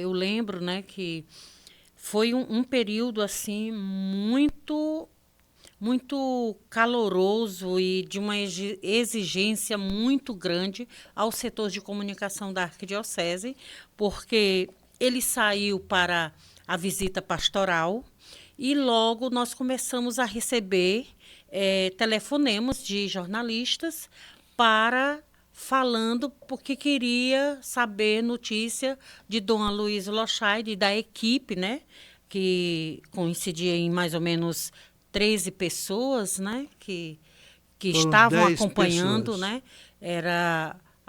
Eu lembro, né, que foi um período assim muito caloroso e de uma exigência muito grande ao setor de comunicação da Arquidiocese, porque ele saiu para a visita pastoral e logo nós começamos a receber telefonemas de jornalistas falando porque queria saber notícia de Dom Aloísio Lochaide e da equipe, né, que coincidia em mais ou menos 13 pessoas, né, que estavam acompanhando, né?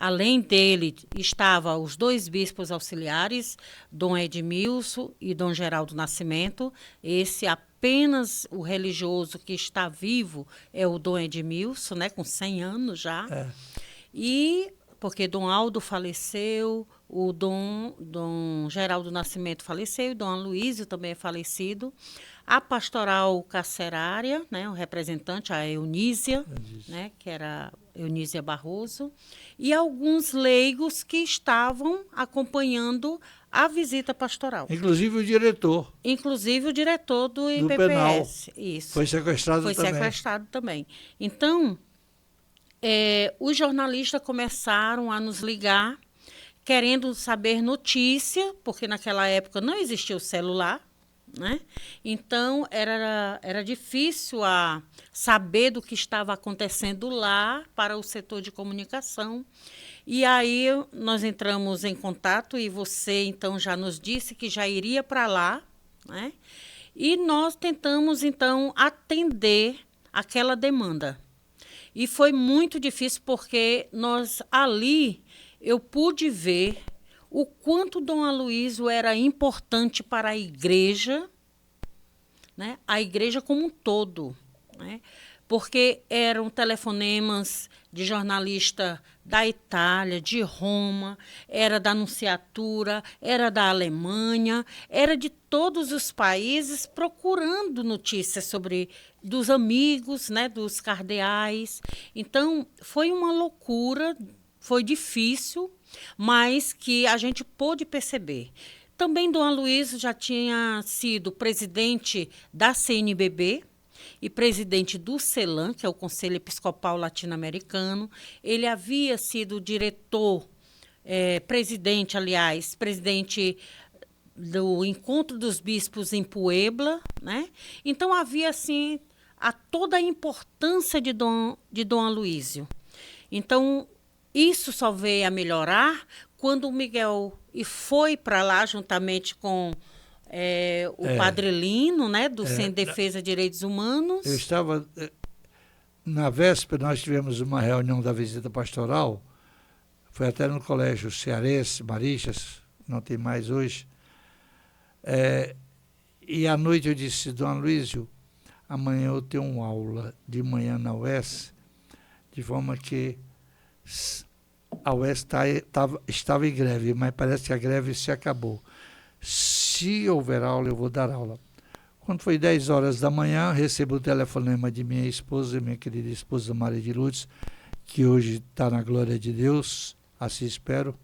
Além dele, estavam os 2 bispos auxiliares, Dom Edmilson e Dom Geraldo Nascimento. Esse apenas o religioso que está vivo é o Dom Edmilson, né, com 100 anos já. E porque Dom Aldo faleceu, o Dom Geraldo Nascimento faleceu, Dom Aloísio também é falecido. A pastoral carcerária, né, o representante, a Eunísia, né, que era Eunísia Barroso, e alguns leigos que estavam acompanhando a visita pastoral. Inclusive o diretor. Inclusive o diretor do IPPS. Penal. Isso. Foi sequestrado também. Foi sequestrado também. Então, os jornalistas começaram a nos ligar, querendo saber notícia, porque naquela época não existia o celular, né? Então, era difícil saber do que estava acontecendo lá para o setor de comunicação. E aí nós entramos em contato e você, então, já nos disse que já iria para lá, né? E nós tentamos, então, atender aquela demanda. E foi muito difícil porque eu pude ver o quanto Dom Aloísio era importante para a igreja, né? A igreja como um todo, né? Porque eram telefonemas de jornalista da Itália, de Roma, era da Nunciatura, era da Alemanha, era de todos os países procurando notícias dos amigos, né, dos cardeais. Então, foi uma loucura, foi difícil, mas que a gente pôde perceber. Também Dom Aloísio já tinha sido presidente da CNBB e presidente do CELAM, que é o Conselho Episcopal Latino-Americano. Ele havia sido presidente do Encontro dos Bispos em Puebla, né? Então havia assim toda a importância de Dom Aloísio. Então isso só veio a melhorar quando o Miguel foi para lá juntamente com o Padre Lino, né, do Centro de Defesa de Direitos Humanos. Eu estava... Na véspera, nós tivemos uma reunião da visita pastoral, foi até no colégio cearense, Marixas, não tem mais hoje. E à noite eu disse, Dom Aloísio, amanhã eu tenho uma aula de manhã na UES, de forma que a UES estava em greve, mas parece que a greve se acabou. Se houver aula, eu vou dar aula. Quando foi 10 horas da manhã, recebo o telefonema de minha esposa, minha querida esposa Maria de Lourdes, que hoje está na glória de Deus, assim espero,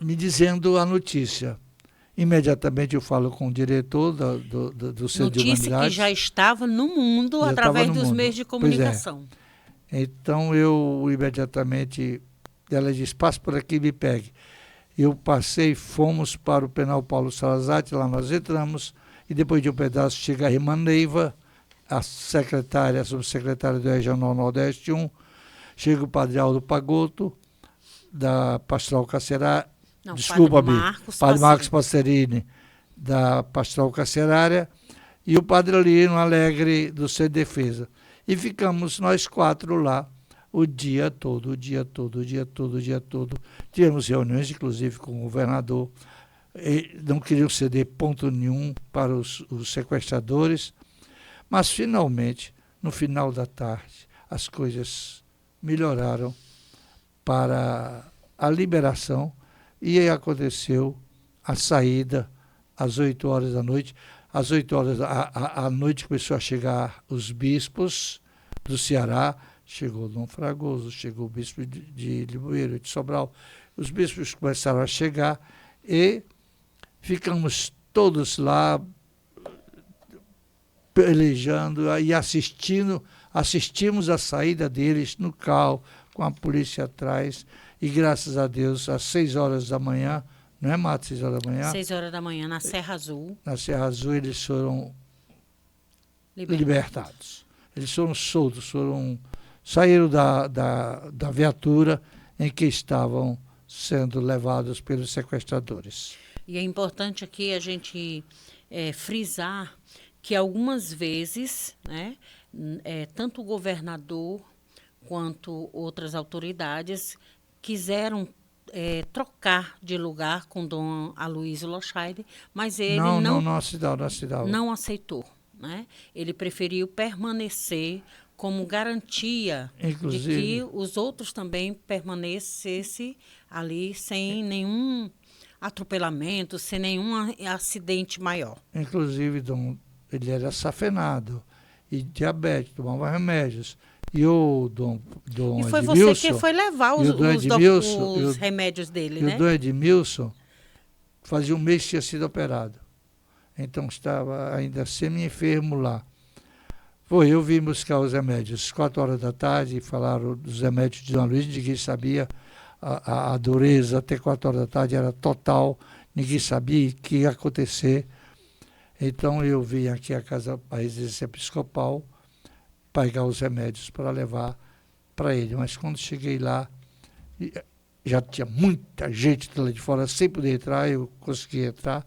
me dizendo a notícia. Imediatamente eu falo com o diretor do Centro de Humanidades. Notícia que já estava no mundo através dos meios de comunicação. Então eu imediatamente, ela disse, passe por aqui e me pegue. Eu passei, fomos para o penal Paulo Salazar, lá nós entramos, e depois de um pedaço chega a irmã Neiva, a subsecretária do Regional Nordeste 1, chega o padre Aldo Pagotto, da Pastoral Carcerária, Padre Marcos Passerini, da Pastoral Carcerária, e o padre Lino Alegre, do Centro de Defesa. E ficamos nós 4 lá, o dia todo. Tivemos reuniões, inclusive, com o governador. Não queriam ceder ponto nenhum para os sequestradores. Mas, finalmente, no final da tarde, as coisas melhoraram para a liberação e aí aconteceu a saída às 8 horas da noite. Às 8 horas da noite começou a chegar os bispos do Ceará, chegou Dom Fragoso, chegou o bispo de Limoeiro, de Sobral. Os bispos começaram a chegar e ficamos todos lá pelejando e assistimos a saída deles no carro, com a polícia atrás, e graças a Deus, às 6 horas da manhã, não é, Mato, 6 horas da manhã? 6 horas da manhã, na Serra Azul. Na Serra Azul eles foram libertados. Eles foram soltos, saíram da viatura em que estavam sendo levados pelos sequestradores. E é importante aqui a gente frisar que algumas vezes, né, tanto o governador quanto outras autoridades quiseram trocar de lugar com Dom Aloísio Lochaide, mas ele não aceitou. Né? Ele preferiu permanecer como garantia Inclusive, de que os outros também permanecessem ali sem nenhum atropelamento, sem nenhum acidente maior. inclusive, ele era safenado e diabético, tomava remédios. E o Dom E foi Edmilson, você que foi levar e o Dom Edmilson, os remédios dele, e né? o Dom Edmilson fazia um mês que tinha sido operado. Então estava ainda semi-enfermo lá. Eu vim buscar os remédios às 4 horas da tarde, falaram dos remédios de Dom Luiz, ninguém sabia, a dureza até 4 horas da tarde era total, ninguém sabia o que ia acontecer. Então eu vim aqui à residência episcopal, pegar os remédios para levar para ele. Mas quando cheguei lá, já tinha muita gente lá de fora, sem poder entrar, eu consegui entrar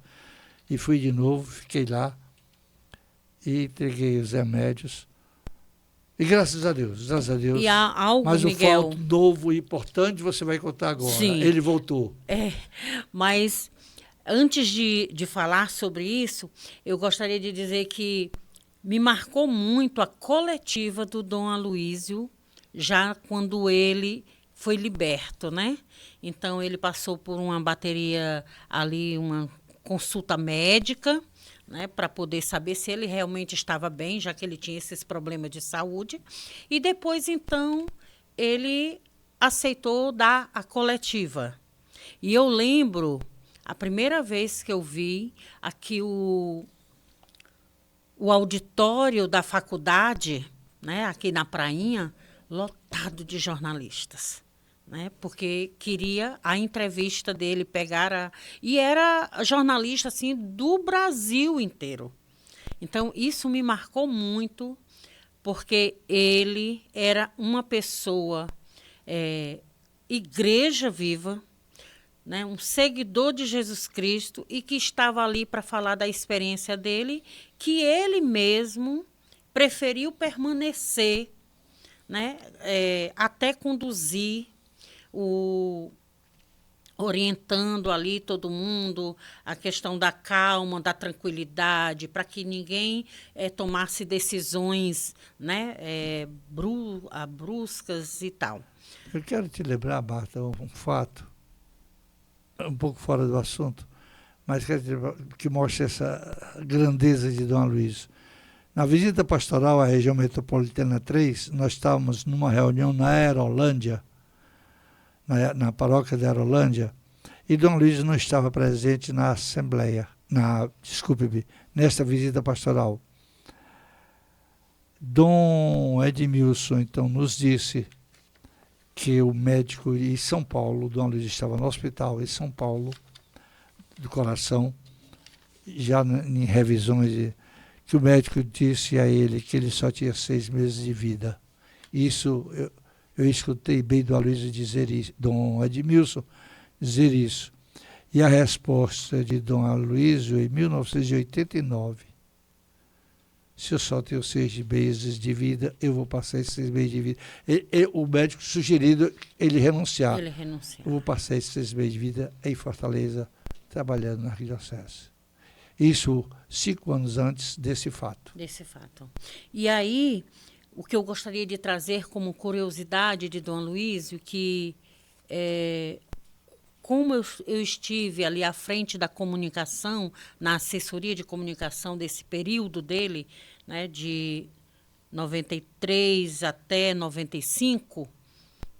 e fui de novo, fiquei lá e entreguei os remédios. E graças a Deus. E há algo, mas Miguel... o fato novo e importante você vai contar agora. Sim. Ele voltou. Mas antes de falar sobre isso, eu gostaria de dizer que me marcou muito a coletiva do Dom Aloísio, já quando ele foi liberto, né? Então, ele passou por uma bateria ali, uma consulta médica, né, para poder saber se ele realmente estava bem, já que ele tinha esses problemas de saúde. E depois, então, ele aceitou dar a coletiva. E eu lembro, a primeira vez que eu vi aqui o auditório da faculdade, né, aqui na Prainha, lotado de jornalistas. Né, porque queria a entrevista dele, e era jornalista assim, do Brasil inteiro. Então, isso me marcou muito, porque ele era uma pessoa, igreja viva, né, um seguidor de Jesus Cristo, e que estava ali para falar da experiência dele, que ele mesmo preferiu permanecer, né, até conduzir orientando ali todo mundo, a questão da calma, da tranquilidade, para que ninguém tomasse decisões, né, bruscas e tal. Eu quero te lembrar, Marta, um fato, um pouco fora do assunto, mas que mostra essa grandeza de Dom Aloísio. Na visita pastoral à região metropolitana 3, nós estávamos numa reunião na Aerolândia, na paróquia de Aerolândia, e Dom Aloísio não estava presente na assembleia, nesta visita pastoral. Dom Edmilson, então, nos disse que o médico em São Paulo, Dom Aloísio estava no hospital em São Paulo, do coração, já em revisões, que o médico disse a ele que ele só tinha 6 meses de vida. Isso eu escutei bem Dom Aloísio dizer isso, Dom Edmilson dizer isso. E a resposta de Dom Aloísio, em 1989, se eu só tenho 6 meses de vida, eu vou passar esses 6 meses de vida. O médico sugerido ele renunciar. Ele renunciou. Eu vou passar esses 6 meses de vida em Fortaleza, trabalhando na arquidiocese. Isso 5 anos antes desse fato. E aí, o que eu gostaria de trazer como curiosidade de Dom Aloísio, que como eu estive ali à frente da comunicação, na assessoria de comunicação desse período dele, né, de 93 até 95,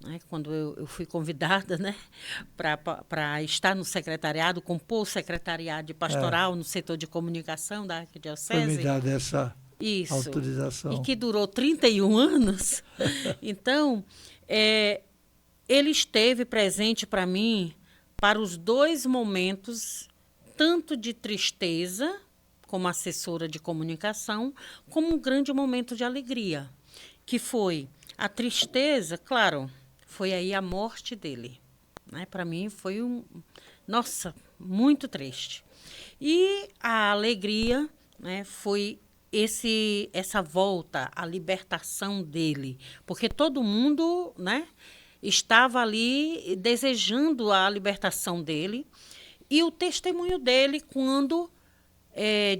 né, quando eu fui convidada, né, para estar no secretariado, compor o secretariado de pastoral no setor de comunicação da arquidiocese. Foi me dada essa autorização. E que durou 31 anos. Então, ele esteve presente para mim para os 2 momentos, tanto de tristeza, como assessora de comunicação, como um grande momento de alegria, que foi a tristeza, claro, foi aí a morte dele. Né? Para mim foi nossa, muito triste. E a alegria, né, foi essa volta, a libertação dele, porque todo mundo, né, estava ali desejando a libertação dele, e o testemunho dele quando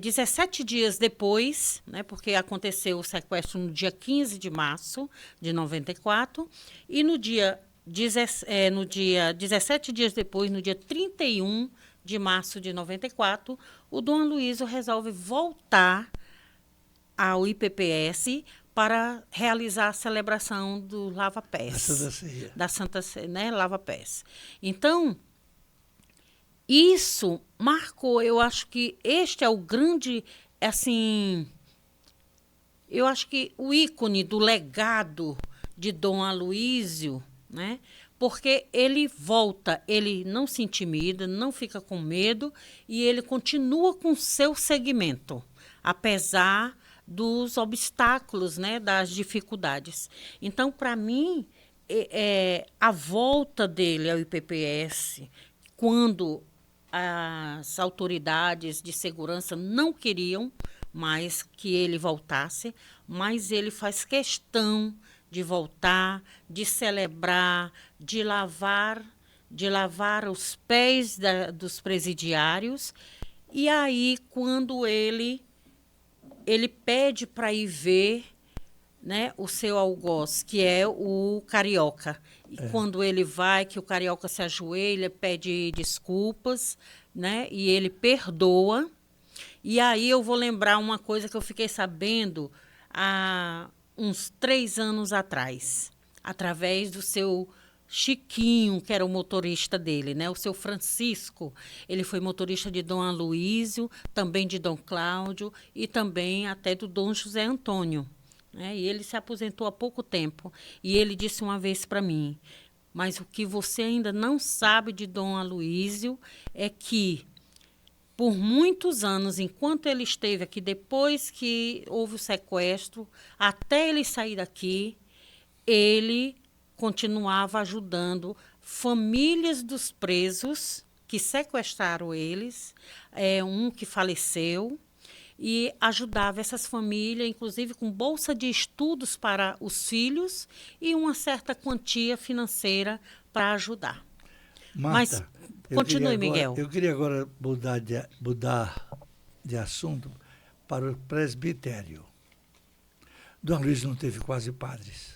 17 dias depois, né, porque aconteceu o sequestro no dia 15 de março de 94, e no dia 17 dias depois, no dia 31 de março de 94, o Dom Aloysio resolve voltar ao IPPS para realizar a celebração do Lava Pés. Da Santa Ceia, né, Lava Pés. Então, isso marcou, eu acho que este é o grande, assim, eu acho que o ícone do legado de Dom Aloysio, né? Porque ele volta, ele não se intimida, não fica com medo e ele continua com seu segmento, apesar dos obstáculos, né, das dificuldades. Então, para mim, a volta dele ao IPPS, quando as autoridades de segurança não queriam mais que ele voltasse, mas ele faz questão de voltar, de celebrar, de lavar os pés dos presidiários. E aí, quando ele pede para ir ver, né, o seu algoz, que é o Carioca. E quando ele vai, que o Carioca se ajoelha, pede desculpas, né, e ele perdoa. E aí eu vou lembrar uma coisa que eu fiquei sabendo há uns 3 anos atrás, através do seu Chiquinho, que era o motorista dele, né? O seu Francisco, ele foi motorista de Dom Aloysio, também de Dom Cláudio e também até do Dom José Antônio, né? E ele se aposentou há pouco tempo. E ele disse uma vez para mim, mas o que você ainda não sabe de Dom Aloysio é que, por muitos anos, enquanto ele esteve aqui, depois que houve o sequestro, até ele sair daqui, ele continuava ajudando famílias dos presos que sequestraram eles, um que faleceu, e ajudava essas famílias, inclusive com bolsa de estudos para os filhos e uma certa quantia financeira para ajudar. Marta, mas continue, Miguel. Eu queria agora mudar de assunto para o presbitério. Dom Aloysio não teve quase padres.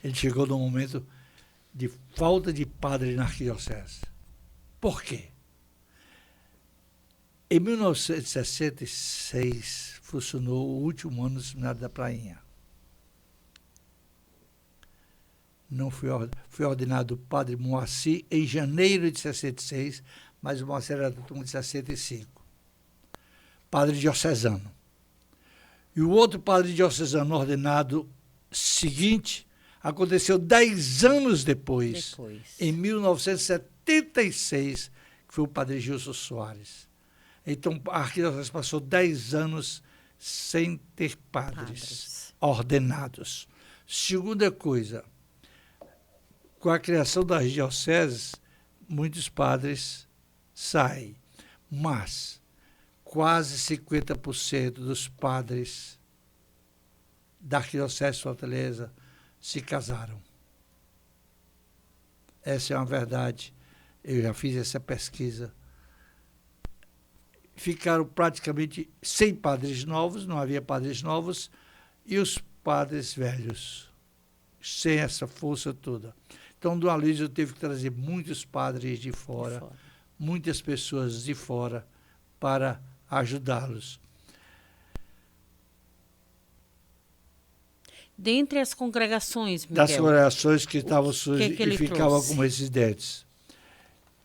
Ele chegou num momento de falta de padre na arquidiocese. Por quê? Em 1966, funcionou o último ano do Seminário da Prainha. Não foi ordenado o padre Moacir em janeiro de 66, mas o Moacir era da turma de 65. Padre diocesano. E o outro padre diocesano ordenado seguinte aconteceu 10 anos depois, em 1976, que foi o padre Gilson Soares. Então, a arquidiocese passou 10 anos sem ter padres ordenados. Segunda coisa, com a criação das dioceses, muitos padres saem, mas quase 50% dos padres da arquidiocese de Fortaleza se casaram. Essa é uma verdade. Eu já fiz essa pesquisa. Ficaram praticamente sem padres novos, não havia padres novos, e os padres velhos, sem essa força toda. Então, Dom Aloysio teve que trazer muitos padres de fora, muitas pessoas de fora, para ajudá-los. Dentre as congregações, Miguel, das congregações que estavam sujas e ficavam como residentes.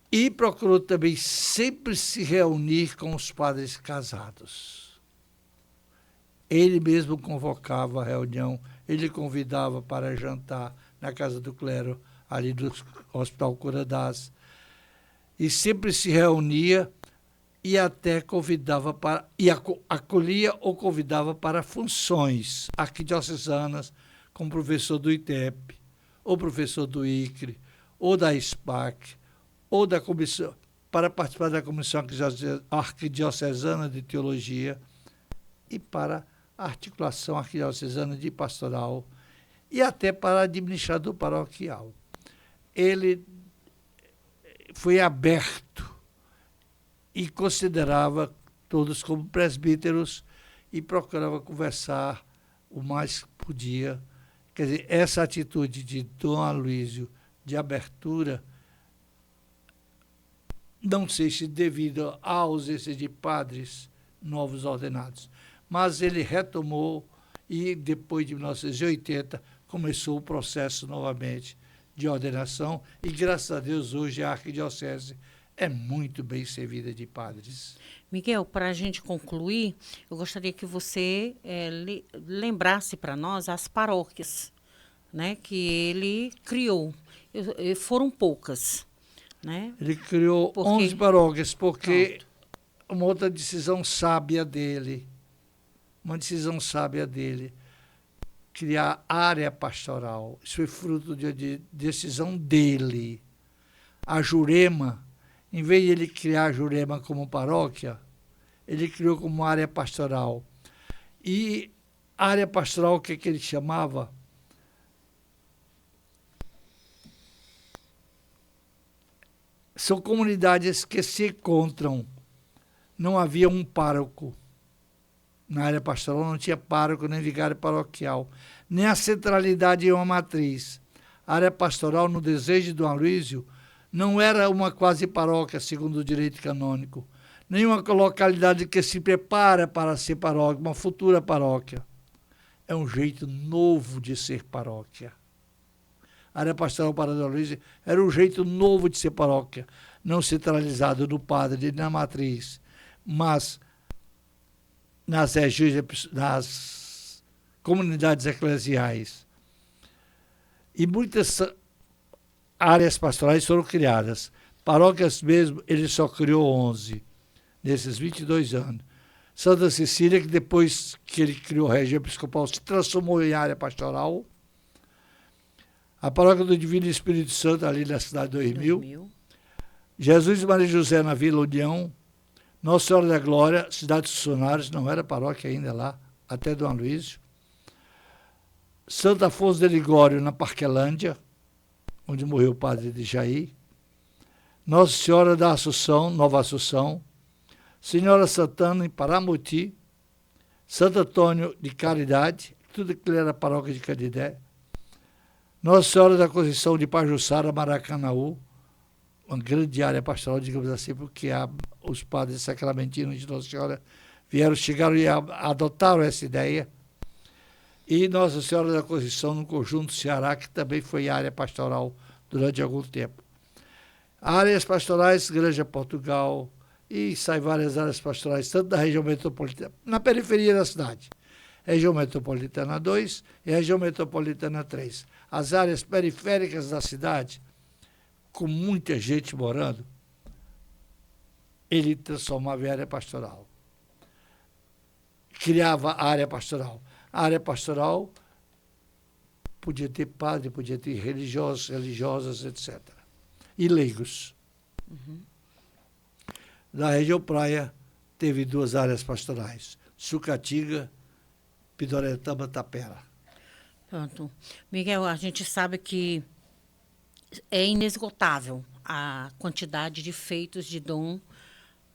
E procurou também sempre se reunir com os padres casados. Ele mesmo convocava a reunião, ele convidava para jantar na casa do clero, ali do Hospital Cura das, e sempre se reunia e até convidava para, e acolhia ou convidava para funções arquidiocesanas, como professor do ITEP, ou professor do ICRE, ou da SPAC, ou da comissão, para participar da Comissão Arquidiocesana de Teologia e para a articulação arquidiocesana de pastoral e até para administrador paroquial. Ele foi aberto e considerava todos como presbíteros e procurava conversar o mais que podia. Quer dizer, essa atitude de Dom Aloísio de abertura, não sei se devido à ausência de padres novos ordenados, mas ele retomou e depois de 1980 começou o processo novamente de ordenação e, graças a Deus, hoje a arquidiocese é muito bem servida de padres. Miguel, para a gente concluir, eu gostaria que você lembrasse para nós as paróquias, né, que ele criou. Foram poucas, né? Ele criou 11 paróquias, porque uma outra decisão sábia dele, criar área pastoral. Isso foi fruto de decisão dele. A Jurema, em vez de ele criar a Jurema como paróquia, ele criou como área pastoral. E área pastoral, o que ele chamava? São comunidades que se encontram. Não havia um pároco. Na área pastoral não tinha pároco, nem vigário paroquial, nem a centralidade em uma matriz. A área pastoral, no desejo de Dom Aloísio, não era uma quase paróquia, segundo o direito canônico, nem uma localidade que se prepara para ser paróquia, uma futura paróquia. É um jeito novo de ser paróquia. A área pastoral para Dom Aloísio era um jeito novo de ser paróquia, não centralizado no padre, na matriz, mas nas regiões, nas comunidades eclesiais. E muitas áreas pastorais foram criadas. Paróquias mesmo, ele só criou 11, nesses 22 anos. Santa Cecília, que depois que ele criou a região episcopal, se transformou em área pastoral. A Paróquia do Divino Espírito Santo, ali na cidade de 2000. Jesus e Maria José, na Vila União. Nossa Senhora da Glória, cidade dos Funcionários, não era paróquia ainda lá, até Dom Aloísio. Santo Afonso de Ligório, na Parquelândia, onde morreu o padre de Jair. Nossa Senhora da Assunção, Nova Assunção. Senhora Santana, em Paramoti. Santo Antônio de Caridade, tudo que era paróquia de Canidé. Nossa Senhora da Conceição de Pajuçara, Maracanaú, uma grande área pastoral, digamos assim, porque os padres sacramentinos de Nossa Senhora chegaram e adotaram essa ideia. E Nossa Senhora da Conceição, no Conjunto Ceará, que também foi área pastoral durante algum tempo. Áreas pastorais, Igreja Portugal, e sai várias áreas pastorais, tanto da região metropolitana, na periferia da cidade. Região Metropolitana 2 e Região Metropolitana 3. As áreas periféricas da cidade, com muita gente morando, ele transformava em área pastoral. Criava a área pastoral. A área pastoral podia ter padre, podia ter religiosos, religiosas, etc. E leigos. Na região praia, teve 2 áreas pastorais, Sucatiga, Pidoretama, Tapera. Pronto. Miguel, a gente sabe que é inesgotável a quantidade de feitos de Dom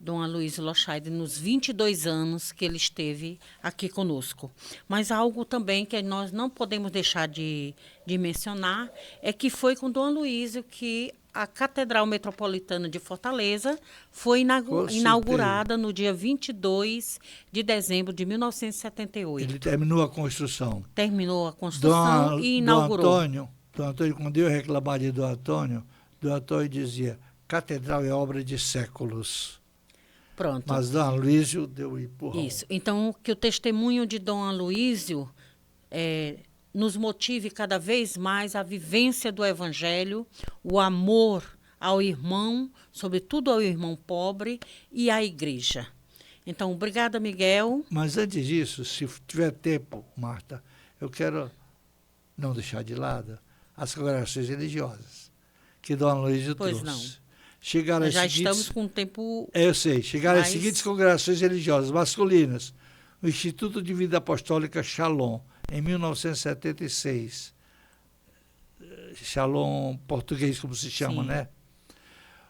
Aloísio Lochaide nos 22 anos que ele esteve aqui conosco. Mas algo também que nós não podemos deixar de mencionar é que foi com Dom Aloísio que a Catedral Metropolitana de Fortaleza foi inaugurada no dia 22 de dezembro de 1978. Ele terminou a construção. Terminou a construção e inaugurou. Dom Antônio, quando eu reclamava de Dom Antônio dizia: catedral é obra de séculos. Pronto. Mas Dom Aloísio deu um empurrão. Isso. Então, que o testemunho de Dom Aloísio nos motive cada vez mais a vivência do Evangelho, o amor ao irmão, sobretudo ao irmão pobre, e à igreja. Então, obrigada, Miguel. Mas antes disso, se tiver tempo, Marta, eu quero não deixar de lado as congregações religiosas que Dom Aloísio trouxe. Pois não. Chegaram já estamos com o tempo... Eu sei. Chegaram as seguintes congregações religiosas masculinas. O Instituto de Vida Apostólica Shalom, em 1976. Shalom português, como se chama, Sim. né?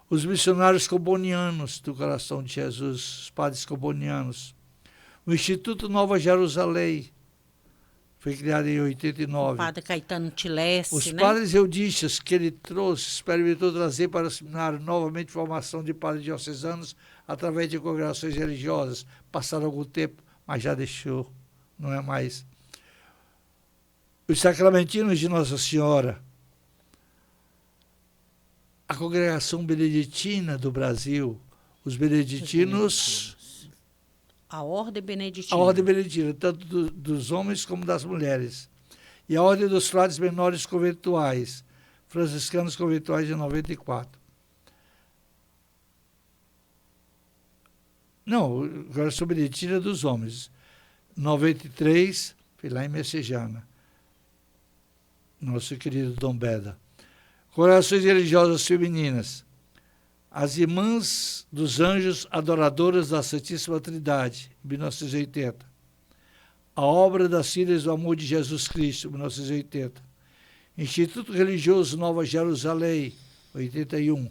Os missionários combonianos do Coração de Jesus, os padres combonianos. O Instituto Nova Jerusalém, foi criado em 89. O padre Caetano Tilesse, Os né? padres eudistas que ele trouxe, experimentou trazer para o seminário novamente formação de padres diocesanos através de congregações religiosas. Passaram algum tempo, mas já deixou, não é mais. Os sacramentinos de Nossa Senhora, a congregação beneditina do Brasil, os beneditinos, a Ordem Beneditina. a Ordem Beneditina, tanto dos homens como das mulheres. E a Ordem dos Frades Menores Conventuais, franciscanos conventuais de 94. Não, a congregação beneditina dos homens. 93, foi lá em Messejana. Nosso querido Dom Beda. Congregações religiosas femininas. As Irmãs dos Anjos Adoradoras da Santíssima Trindade, 1980. A Obra das Filhas do Amor de Jesus Cristo, 1980. Instituto Religioso Nova Jerusalém, 81.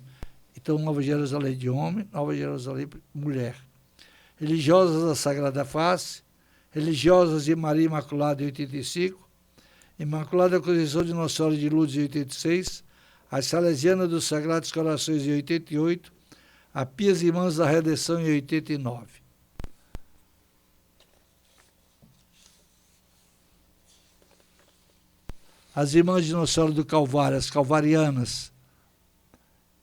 Então, Nova Jerusalém de homem, Nova Jerusalém de mulher. Religiosas da Sagrada Face, Religiosas de Maria Imaculada, em 85. Imaculada Conceição de Nossa Senhora de Lourdes, em 86. As Salesianas dos Sagrados Corações, em 88, a Pias Irmãs da Redenção, em 89. As Irmãs de Nossa Senhora do Calvário, as Calvarianas,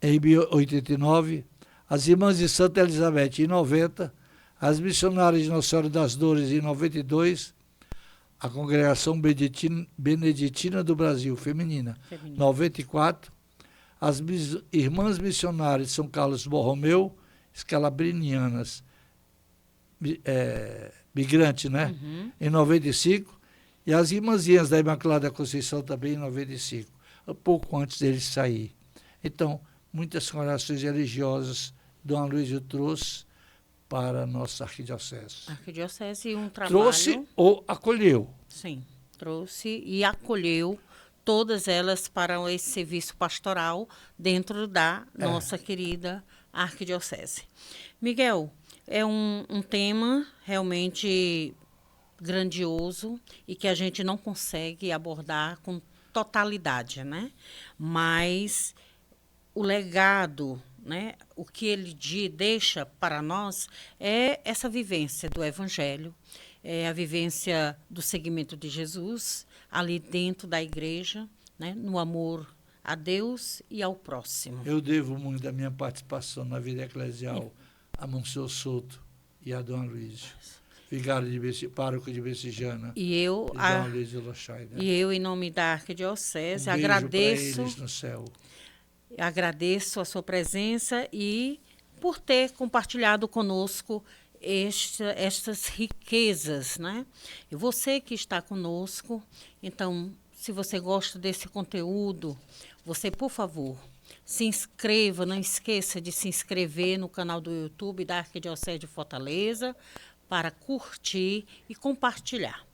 em 89, as Irmãs de Santa Elizabeth, em 90, as Missionárias de Nossa Senhora das Dores, em 92, a Congregação Beneditina do Brasil, feminina. 94, as Irmãs Missionárias de São Carlos Borromeu, escalabrinianas, migrante, né? Uhum. Em 95, e as Irmãzinhas da Imaculada Conceição também em 95, um pouco antes dele sair. Então, muitas congregações religiosas Dom Aloysio trouxe para a nossa arquidiocese. Arquidiocese e um trabalho... Trouxe ou acolheu? Sim, trouxe e acolheu todas elas para esse serviço pastoral dentro da nossa querida arquidiocese. Miguel, é um tema realmente grandioso e que a gente não consegue abordar com totalidade, né? Mas o legado, né, o que ele deixa para nós é essa vivência do Evangelho, é a vivência do seguimento de Jesus ali dentro da igreja, né, no amor a Deus e ao próximo. Eu devo muito da minha participação na vida eclesial a Monsenhor Souto e a Dom Aloysio, vigário de pároco de Messejana. E eu, Dom Aloysio Lochai, né? em nome da arquidiocese, beijo agradeço para eles no céu. Agradeço a sua presença e por ter compartilhado conosco estas riquezas, né? E você que está conosco, então, se você gosta desse conteúdo, você, por favor, se inscreva, não esqueça de se inscrever no canal do YouTube da Arquidiocese de Fortaleza para curtir e compartilhar.